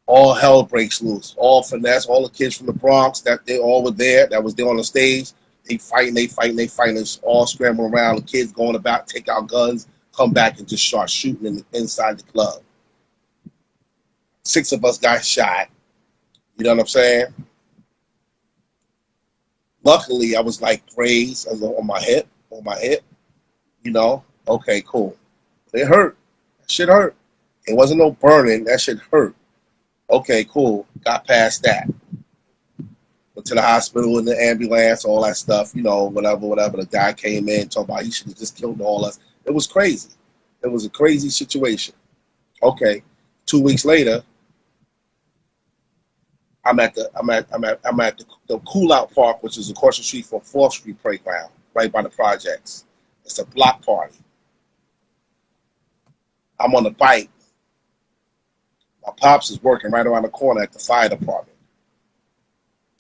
All hell breaks loose. All Finesse, all the kids from the Bronx, that they all were there, that was there on the stage. They fighting. It's all scrambling around. The kids going about, take out guns, come back and just start shooting inside the club. 6 of us got shot. You know what I'm saying? Luckily, I was like grazed. I was on my hip. Okay, cool. It hurt. That shit hurt. It wasn't no burning. That shit hurt. Okay, cool. Got past that. Went to the hospital in the ambulance, all that stuff, whatever. The guy came in, talking about he should have just killed all us. It was crazy. It was a crazy situation. Okay. 2 weeks later, I'm at the Cool Out Park, which is across the street from 4th Street Playground, right by the projects. It's a block party. I'm on the bike. My pops is working right around the corner at the fire department.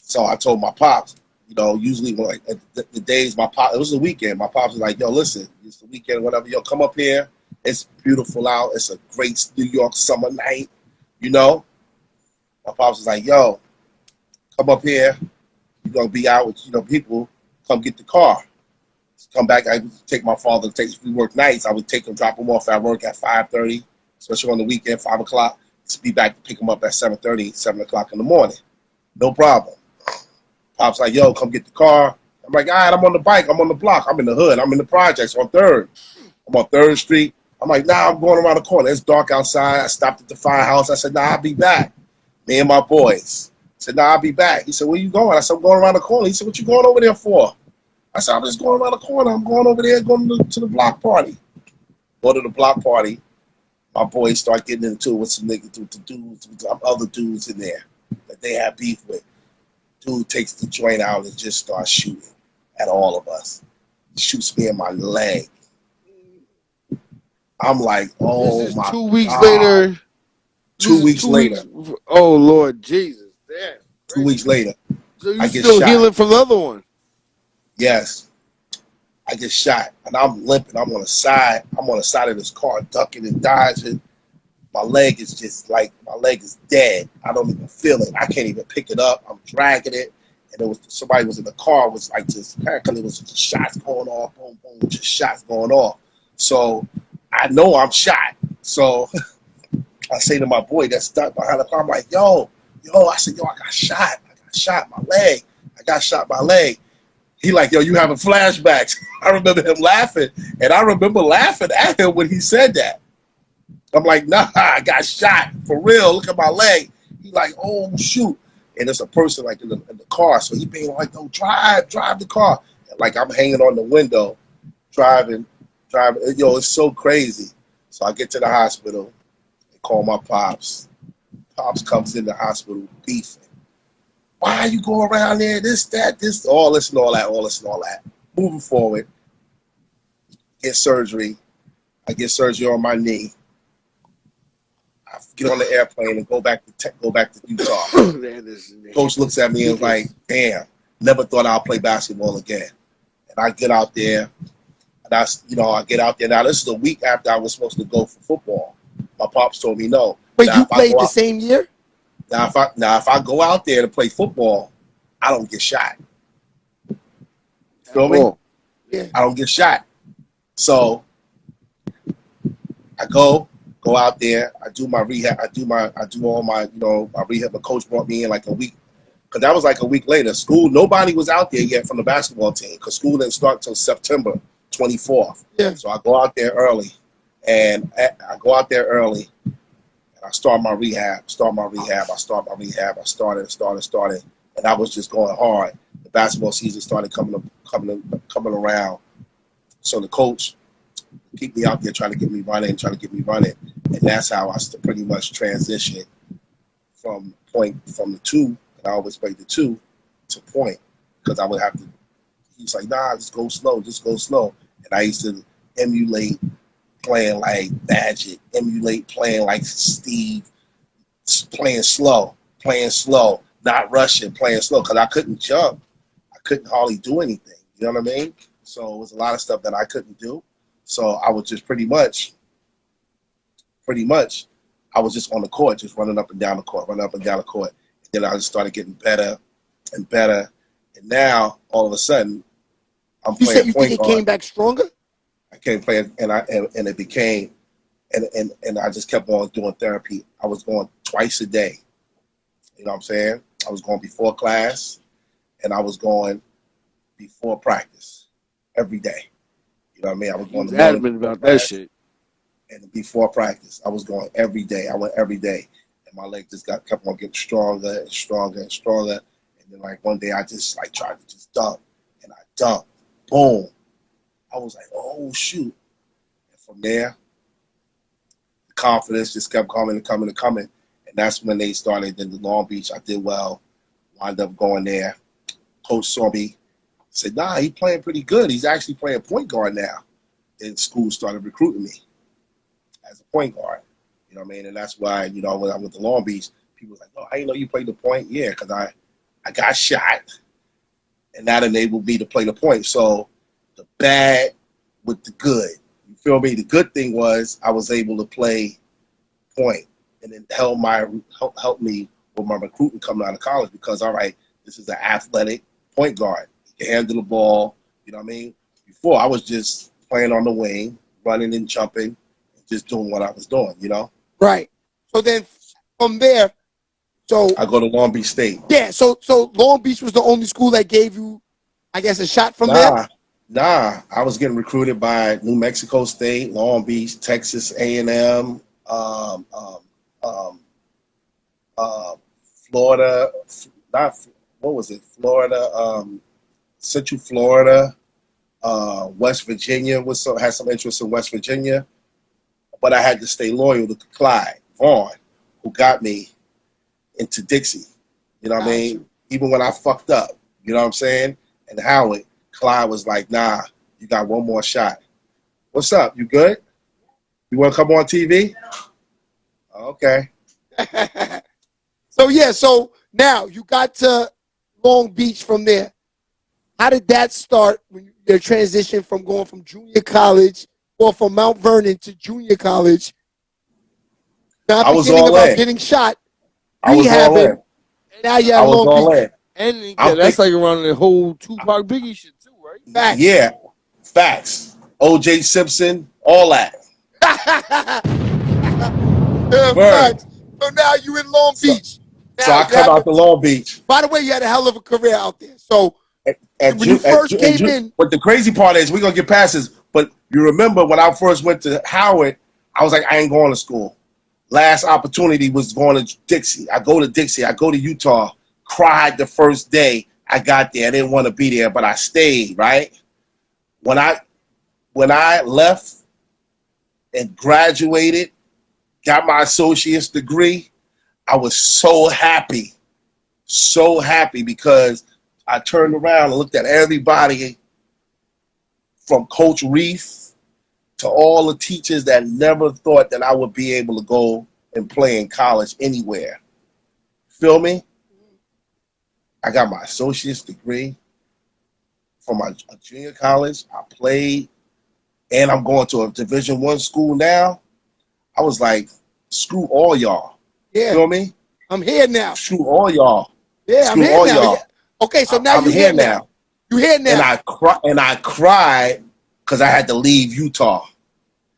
So I told my pops, usually like the days my pop, it was the weekend. My pops was like, yo, listen, it's the weekend, whatever. Yo, come up here. It's beautiful out. It's a great New York summer night. My pops was like, yo, come up here. You're gonna be out with people. Come get the car. Come back. I would take my father. If we work nights, I would take him, drop him off at work at 5:30, especially on the weekend, 5 o'clock. To be back to pick him up at 7:30, 7 o'clock in the morning. No problem. Pop's like, yo, come get the car. I'm like, all right, I'm on the bike. I'm on the block. I'm in the hood. I'm in the projects on 3rd. I'm on 3rd Street. I'm like, nah, I'm going around the corner. It's dark outside. I stopped at the firehouse. I said, nah, I'll be back. Me and my boys. I said, nah, I'll be back. He said, where you going? I said, I'm going around the corner. He said, what you going over there for? I said, I'm just going around the corner. I'm going over there, going to the block party. Go to the block party. My boys start getting into it with some niggas, with the dudes, with some other dudes in there that they have beef with. Dude takes the joint out and just starts shooting at all of us. He shoots me in my leg. I'm like, oh this is my 2 weeks God. later. 2 weeks later. Oh Lord Jesus! Damn. 2 weeks later. So you I get still shot. healing from the other one? Yes. I get shot and I'm limping. I'm on the side. I'm on the side of this car, ducking and dodging. My leg is dead. I don't even feel it. I can't even pick it up. I'm dragging it. And somebody was in the car, was like just, apparently it was just shots going off, boom, boom, just shots going off. So I know I'm shot. So I say to my boy that's stuck behind the car, I'm like, yo, I said, I got shot my leg. He like, yo, you having flashbacks. I remember him laughing. And I remember laughing at him when he said that. I'm like, nah, I got shot. For real, look at my leg. He like, oh, shoot. And there's a person like in the car. So he being like, no, drive the car. And like I'm hanging on the window, driving. Yo, it's so crazy. So I get to the hospital and call my pops. Pops comes in the hospital beefing. Why you go around there? This, all this and all that. Moving forward, get surgery. I get surgery on my knee. I get on the airplane and go back to Utah. Coach looks at me and is like, damn, never thought I'll play basketball again. And I get out there, and I get out there. Now, this is a week after I was supposed to go for football. My pops told me no. Wait, you played the same year? Now, if I go out there to play football, I don't get shot. Feel me? Yeah. I don't get shot. So I go out there. I do my rehab. I do all my my rehab. The coach brought me in like a week, because that was like a week later. School, nobody was out there yet from the basketball team, because school didn't start till September 24th. Yeah. So I go out there early, and I start my rehab. I started, and I was just going hard. The basketball season started coming around. So the coach keep me out there, trying to get me running, and that's how I pretty much transitioned from the two, and I always played the two, to point, because I would have to. He's like, nah, just go slow, and I used to emulate playing like Magic, emulate playing like Steve, playing slow, not rushing, playing slow, because I couldn't jump. I couldn't hardly do anything. You know what I mean? So it was a lot of stuff that I couldn't do. So I was just pretty much, I was just on the court, just running up and down the court. And then I just started getting better and better. And now, all of a sudden, I'm playing point guard. You think it came back stronger? I came playing, and it became, and I just kept on doing therapy. I was going twice a day. You know what I'm saying? I was going before class, and I was going before practice every day. You know what I mean? I was going adamant about that shit. And before practice, I was going every day. I went every day, and my leg just kept on getting stronger and stronger and stronger. And then like one day, I just like tried to just dunk, and I dunked, boom. I was like, oh shoot! And from there, the confidence just kept coming, and that's when they started in the Long Beach. I did well, wound up going there. Coach saw me, said, nah, he's playing pretty good. He's actually playing point guard now. and schools started recruiting me as a point guard. You know what I mean? And that's why, you know, when I went to Long Beach, people was like, "Oh, how you know you played the point?" Yeah, because I got shot, and that enabled me to play the point. So the bad with the good. You feel me? The good thing was I was able to play point, and it helped me with my recruiting coming out of college because, all right, this is an athletic point guard. He can handle the ball. You know what I mean? Before, I was just playing on the wing, running and jumping, just doing what I was doing, you know? Right. So then from there, so I go to Long Beach State. Yeah, so Long Beach was the only school that gave you, I guess, a shot from there? Nah. I was getting recruited by New Mexico State, Long Beach, Texas A&M, Florida, Florida, Central Florida, West Virginia had some interest in West Virginia, but I had to stay loyal to Clyde Vaughn, who got me into Dixie. You know what I mean? Even when I fucked up, you know what I'm saying? And Howard, Clyde was like, "Nah, you got one more shot. What's up? You good? You want to come on TV?" Okay. So now you got to Long Beach from there. How did that start when your transition from going from junior college or from Mount Vernon to junior college? Not forgetting about getting shot, rehabbing, and now you're at Long Beach. And that's like around the whole Tupac Biggie shit too, right? Facts. Yeah, facts. O.J. Simpson, all that. Facts. So now you in Long Beach. So I come out to Long Beach. By the way, you had a hell of a career out there. So when you first came in. But the crazy part is, we're going to get past this, but you remember when I first went to Howard, I was like, I ain't going to school. Last opportunity was going to Dixie. I go to Dixie. I go to Utah. Cried the first day I got there. I didn't want to be there, but I stayed, right? When I left and graduated, got my associate's degree, I was so happy because I turned around and looked at everybody from Coach Reef to all the teachers that never thought that I would be able to go and play in college anywhere. Feel me? I got my associate's degree from a junior college. I played, and I'm going to a Division I school now. I was like, screw all y'all. Yeah. Feel me? I'm here now. Screw all y'all. Yeah, I'm here now. Yeah. Okay, so now you're here now. You're here now. And I cried because I had to leave Utah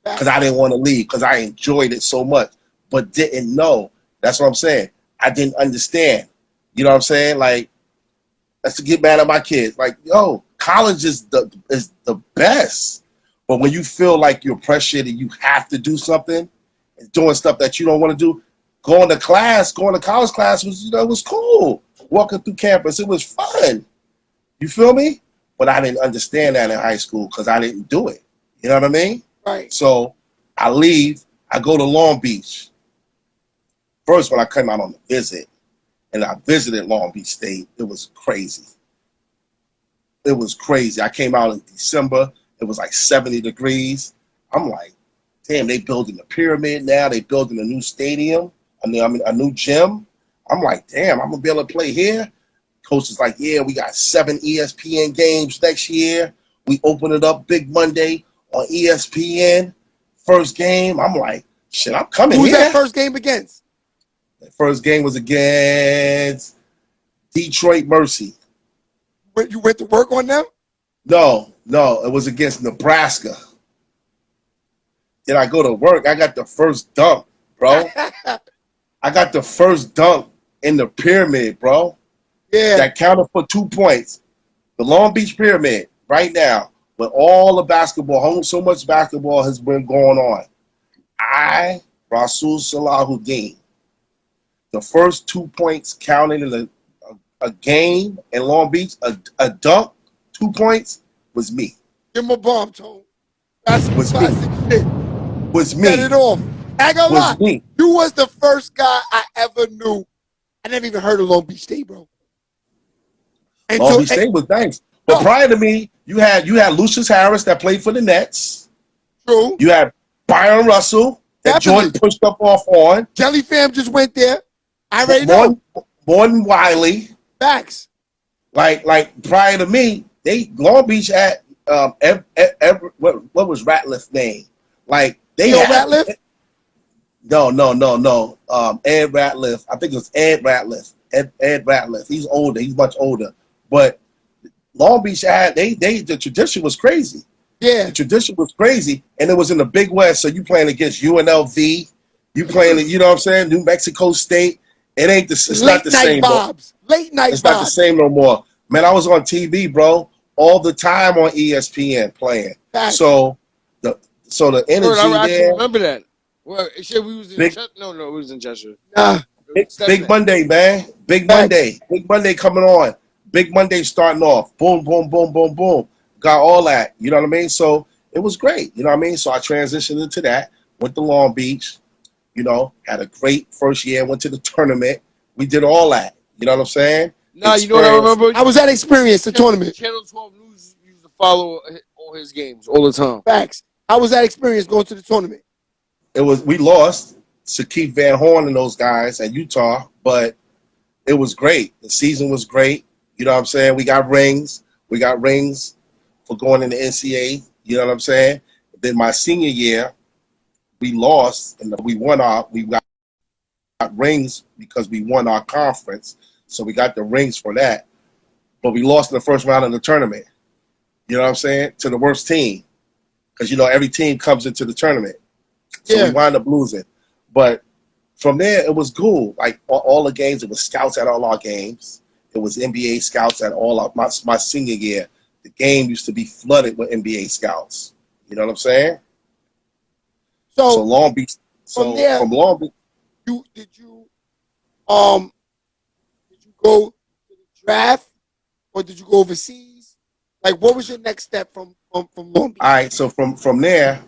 because I didn't want to leave because I enjoyed it so much, but didn't know. That's what I'm saying. I didn't understand. You know what I'm saying? Like, that's to get mad at my kids. Like, yo, college is the best. But when you feel like you're pressured and you have to do something and doing stuff that you don't want to do, going to college class was cool. Walking through campus, it was fun. You feel me? But I didn't understand that in high school because I didn't do it. You know what I mean? Right. So I leave. I go to Long Beach. First, when I came out on the visit, and I visited Long Beach State, it was crazy. It was crazy. I came out in December. It was like 70 degrees. I'm like, damn, they building a pyramid now. They building a new stadium. I mean, a new gym. I'm like, damn, I'm going to be able to play here? Coach is like, yeah, we got 7 ESPN games next year. We open it up big Monday on ESPN. First game, I'm like, shit, I'm coming here. Who's that first game against? The first game was against Detroit Mercy. You went to work on them? No, it was against Nebraska. Then I go to work. I got the first dunk, bro. I got the first dunk in the pyramid, bro. Yeah. That counted for 2 points. The Long Beach Pyramid, right now, with all the basketball, so much basketball has been going on. Rasul Salahuddin, the first 2 points counted in a game in Long Beach, a dunk, 2 points, was me. Give him a bomb, Tone. That's some classic shit. Was me. Set it off. I ain't gonna lie. Me. You was the first guy I ever knew. I never even heard of Long Beach State, bro. Long Beach State was nice. But prior to me, you had Lucius Harris that played for the Nets. True. You had Byron Russell that Definitely. Jordan pushed up off on. Jelly Fam just went there. I already know. Morton Wiley. Facts. Like prior to me, Long Beach had what was Ratliff's name? Like they Theo had Ratliff? No. Ed Ratliff. I think it was Ed Ratliff. Ed Ratliff. He's older. He's much older. But Long Beach had the tradition was crazy. Yeah. The tradition was crazy, and it was in the Big West. So you playing against UNLV, you playing, you know what I'm saying, New Mexico State. It ain't it's not the same. Late night it's vibes. not the same no more. Man, I was on TV, bro, all the time on ESPN playing. Facts. So the energy I actually there. remember that. Well, shit, we was in Big- Chester. No, it was in Chester. Nah. Big Monday, man. Big Facts. Monday. Big Monday coming on. Big Monday starting off. Boom, boom, boom, boom, boom. Got all that. You know what I mean? So it was great. You know what I mean? So I transitioned into that. Went to Long Beach. You know, had a great first year. Went to the tournament. We did all that. You know what I'm saying? Nah, you know what I remember? I was at Experience, the tournament. Channel 12 News used to follow all his games all the time. Facts. I was at Experience going to the tournament. We lost to Keith Van Horn and those guys at Utah, but it was great. The season was great. You know what I'm saying? We got rings. We got rings for going in the NCAA. You know what I'm saying? Then my senior year, we lost and we got rings because we won our conference. So we got the rings for that. But we lost in the first round of the tournament. You know what I'm saying? To the worst team. Because, you know, every team comes into the tournament. So we wound up losing. But from there, it was cool. Like, all the games, it was scouts at all our games. It was NBA scouts at all our, my senior year. The game used to be flooded with NBA scouts. You know what I'm saying? So Long Beach. So from Long Beach. Did you go to the draft or did you go overseas? Like, what was your next step from Long Beach? All right, so from there,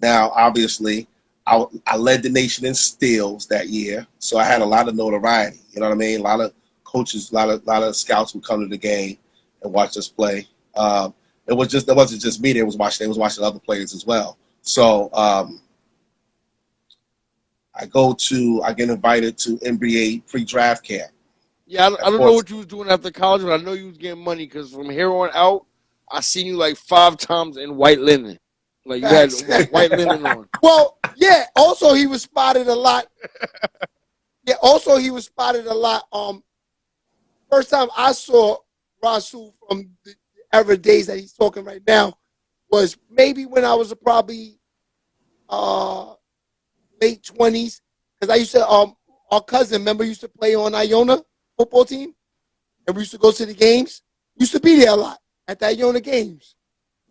now obviously I led the nation in steals that year, so I had a lot of notoriety. You know what I mean? A lot of coaches, a lot of scouts would come to the game and watch us play. It wasn't just me. They was watching other players as well. So I get invited to NBA pre-draft camp. Yeah, I don't know what you was doing after college, but I know you was getting money because from here on out, I seen you like 5 times in white linen. Like you had white linen on. Well, yeah. Also, he was spotted a lot. First time I saw Rasul from the era days that he's talking right now was maybe when I was probably late 20s. Because I used to our cousin, remember, used to play on Iona football team, and we used to go to the games. Used to be there a lot at the Iona games.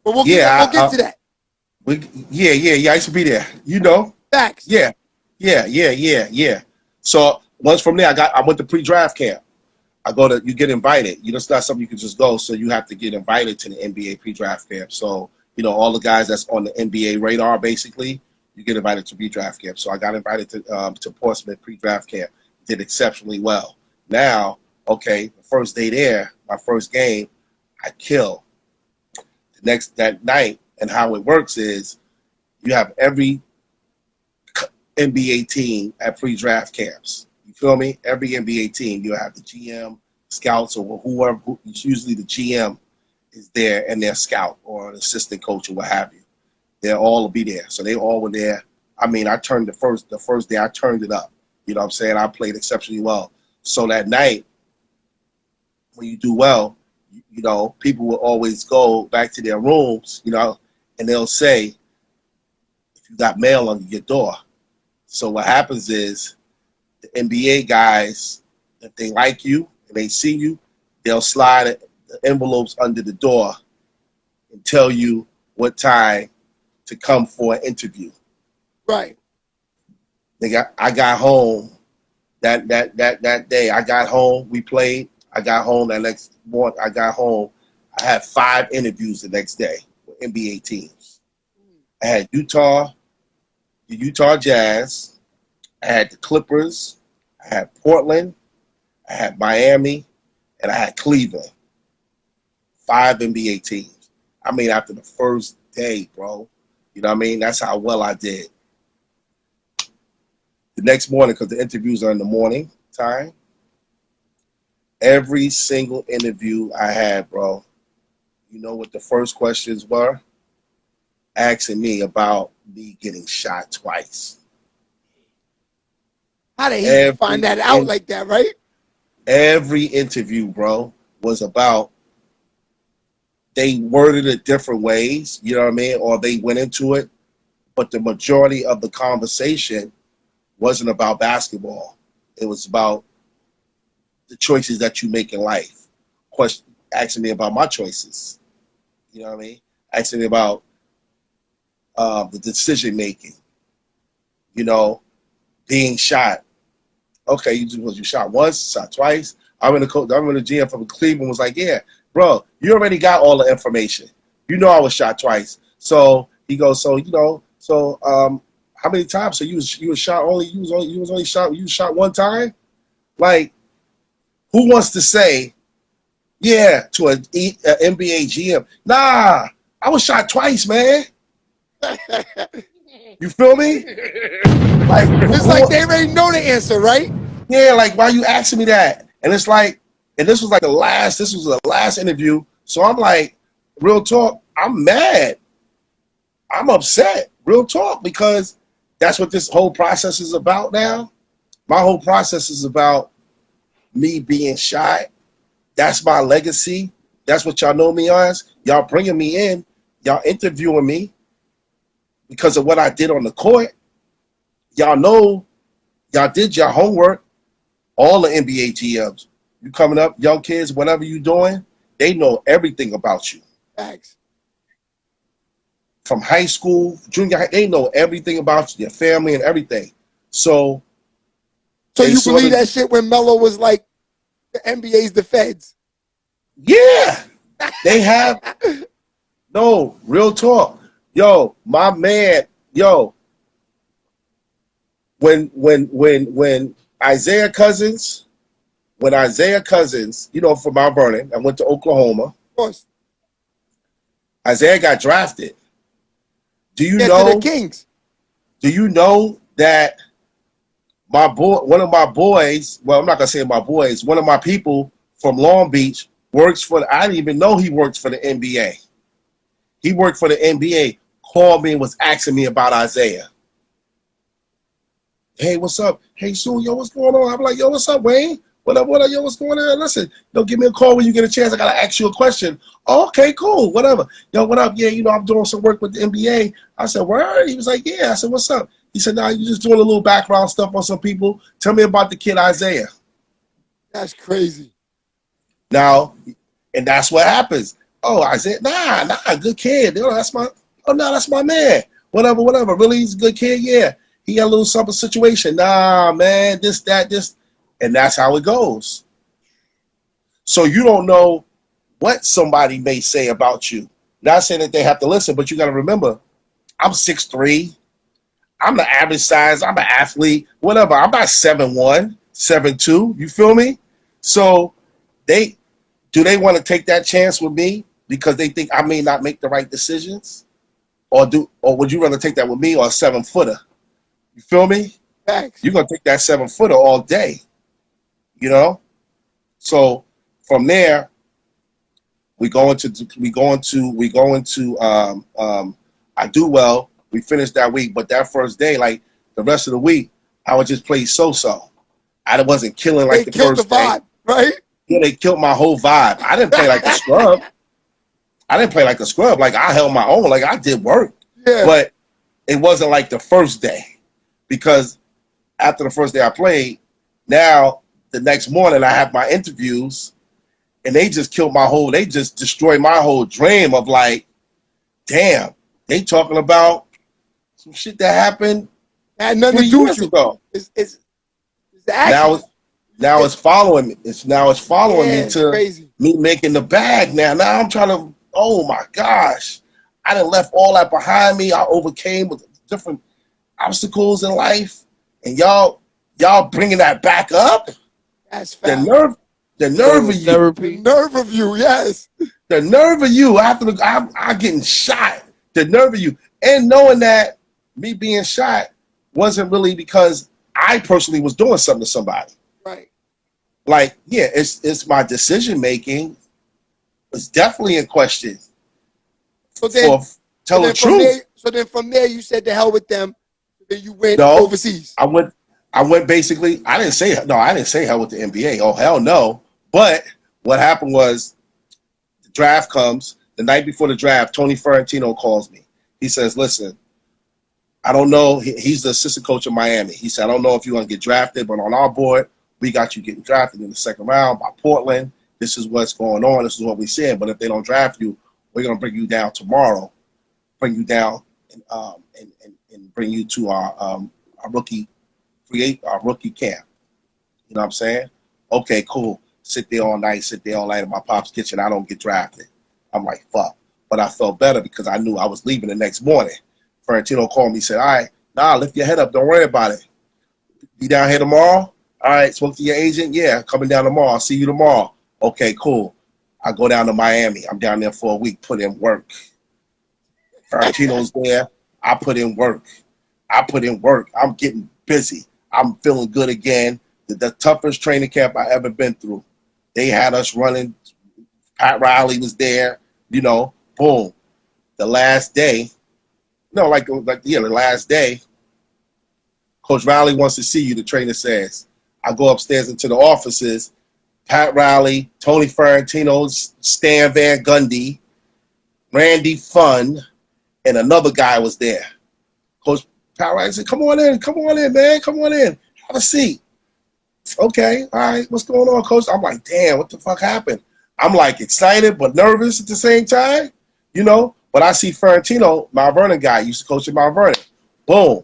But we'll get to that. I used to be there. You know. Facts. Yeah. So once from there, I went to pre-draft camp. You get invited. You know, it's not something you can just go. So you have to get invited to the NBA pre-draft camp. So, you know, all the guys that's on the NBA radar, basically, you get invited to pre-draft camp. So I got invited to Portsmouth pre-draft camp. Did exceptionally well. Now, okay, the first day there, my first game, I kill. That night, and how it works is you have every NBA team at pre-draft camps. You feel me? Every NBA team, you have the GM, scouts, or whoever. Usually the GM is there and their scout or an assistant coach or what have you. They'll all be there. So they all were there. I mean, I turned the first day, I turned it up. You know what I'm saying? I played exceptionally well. So that night, when you do well, you know, people will always go back to their rooms, you know, and they'll say, if you got mail under your door. So what happens is the NBA guys, if they like you and they see you, they'll slide the envelopes under the door and tell you what time to come for an interview. Right. I got home that day. I got home. We played. I got home that next morning. I had 5 interviews the next day with NBA teams. I had the Utah Jazz. I had the Clippers. I had Portland. I had Miami, and I had Cleveland. 5 NBA teams. I mean, after the first day, bro, You know what I mean? That's how well I did. The next morning, because the interviews are in the morning time, every single interview I had, bro, you know what the first questions were? Asking me about me getting shot twice. How did he find that out like that, right? Every interview, bro, was about, they worded it different ways, you know what I mean? Or they went into it, but the majority of the conversation wasn't about basketball. It was about the choices that you make in life. Asking me about my choices. You know what I mean? Asking me about the decision making. You know, being shot. Okay, you shot once, shot twice. I remember the GM from Cleveland was like, "Yeah, bro, you already got all the information. You know I was shot twice." So he goes, how many times? So you was shot you was shot one time? Like, who wants to say, yeah, to an NBA GM? Nah, I was shot twice, man. You feel me? Like, it's like they already know the answer, right? Yeah, like, why you asking me that? And it's like, and this was the last interview. So I'm like, real talk, I'm mad. I'm upset, real talk, because that's what this whole process is about now. My whole process is about me being shot. That's my legacy. That's what y'all know me as. Y'all bringing me in. Y'all interviewing me because of what I did on the court. Y'all know, y'all did your homework. All the NBA GMs, you coming up, young kids, whatever you doing, they know everything about you. Thanks. From high school, junior high, they know everything about you, your family and everything. So you believe that shit when Melo was like, the NBA's the feds? Yeah. They have, no, real talk. Yo, my man, yo, when Isaiah Cousins, you know, from Mount Vernon, I went to Oklahoma. Of course. Isaiah got drafted. Do you To know the Kings? Do you know that one of my boys, well, I'm not gonna say my boys, one of my people from Long Beach works for I didn't even know he worked for the NBA. He worked for the NBA, called me and was asking me about Isaiah. Hey, what's up? Hey, Sue, yo, what's going on? I'm like, yo, what's up, Wayne? What up, yo, what's going on? Listen, give me a call when you get a chance. I got to ask you a question. Oh, okay, cool, whatever. Yo, what up? Yeah, I'm doing some work with the NBA. I said, where? He was like, yeah. I said, what's up? He said, nah, you're just doing a little background stuff on some people. Tell me about the kid Isaiah. That's crazy. Now, and that's what happens. Oh, Isaiah, nah, good kid. That's my man. Whatever. Really, he's a good kid, yeah. He got a little something situation. Nah, man, this. And that's how it goes. So you don't know what somebody may say about you. Not saying that they have to listen, but you got to remember, I'm 6'3". I'm the average size. I'm an athlete. Whatever. I'm not 7'1", 7'2". You feel me? So they want to take that chance with me because they think I may not make the right decisions? Or would you rather take that with me or a 7-footer? You feel me? Thanks. You're gonna take that 7-footer all day. You know? So from there, we go into I do well. We finished that week, but that first day, like the rest of the week, I would just play so-so. I wasn't killing like the first day. Vibe, right? Yeah, they killed my whole vibe. I didn't play like a scrub. Like I held my own. Like I did work. Yeah. But it wasn't like the first day. Because after the first day I played, now the next morning I have my interviews and they just destroyed my whole dream of like, damn, they talking about some shit that happened had nothing to do with you. Ago. It's now it's following me. It's following me to crazy. Me making the bag now. Now I'm trying to, oh my gosh. I done left all that behind me. I overcame with different obstacles in life. And y'all bringing that back up? That's fact. The nerve of you. The nerve of you, yes. The nerve of you after I'm getting shot. The nerve of you. And knowing that me being shot wasn't really because I personally was doing something to somebody. Right. Like, yeah, it's my decision making was definitely in question. So then, tell the truth. So then from there, you said to hell with them. Then you went No, overseas. I went basically. I didn't say hell with the NBA. Oh hell no. But what happened was, the draft comes the night before the draft. Tony Ferrantino calls me. He says, "Listen, I don't know." He's the assistant coach of Miami. He said, "I don't know if you're gonna get drafted, but on our board, we got you getting drafted in the second round by Portland. This is what's going on. This is what we said. But if they don't draft you, we're gonna bring you down tomorrow. Bring you down and bring you to our rookie camp." You know what I'm saying? Okay, cool. Sit there all night in my pop's kitchen. I don't get drafted. I'm like, fuck. But I felt better because I knew I was leaving the next morning. Ferrantino called me, said, all right, lift your head up. Don't worry about it. Be down here tomorrow? All right, spoke to your agent? Yeah, coming down tomorrow. I'll see you tomorrow. Okay, cool. I go down to Miami. I'm down there for a week, put in work. Ferrantino's there. I put in work. I'm getting busy. I'm feeling good again. The toughest training camp I ever been through. They had us running. Pat Riley was there. You know, boom. The last day, the last day, Coach Riley wants to see you, the trainer says. I go upstairs into the offices. Pat Riley, Tony Ferrantino, Stan Van Gundy, Randy Funn, and another guy was there. Coach Pat Riley said, come on in, man. Come on in. Have a seat. Okay, all right, what's going on, Coach? I'm like, damn, what the fuck happened? I'm like excited but nervous at the same time, you know? But I see Ferrantino, Mount Vernon guy, used to coach at Mount Vernon. Boom.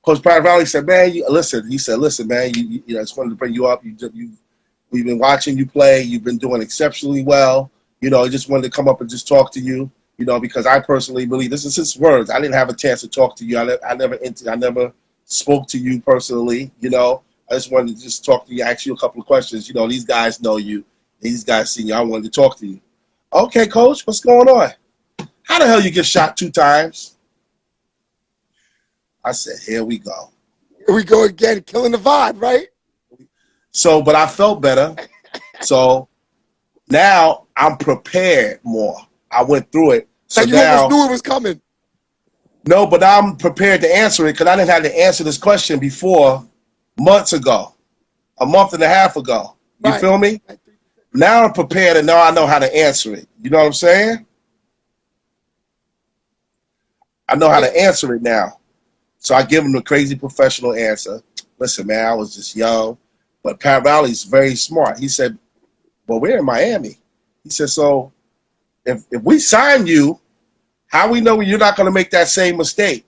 Coach Pat Riley said, man, listen, man, you I just wanted to bring you up. We've been watching you play. You've been doing exceptionally well. You know, I just wanted to come up and just talk to you, you know, because I personally believe, this is his words. I didn't have a chance to talk to you. I never spoke to you personally, you know. I just wanted to just talk to you, ask you a couple of questions. You know, these guys know you. These guys see you. I wanted to talk to you. Okay, Coach, what's going on? How the hell you get shot 2 times? I said, here we go. Here we go again, killing the vibe, right? So, but I felt better. So now I'm prepared more. I went through it. So like you almost knew it was coming. No, but I'm prepared to answer it because I didn't have to answer this question before months ago, a month and a half ago. You feel me? Now I'm prepared and now I know how to answer it. You know what I'm saying? I know how to answer it now. So I give him a crazy professional answer. Listen, man, I was just young. But Pat Riley's very smart. He said, well, we're in Miami. He said, so if we sign you, how we know you're not going to make that same mistake?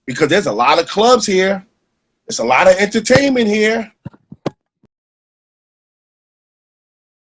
Because there's a lot of clubs here. There's a lot of entertainment here.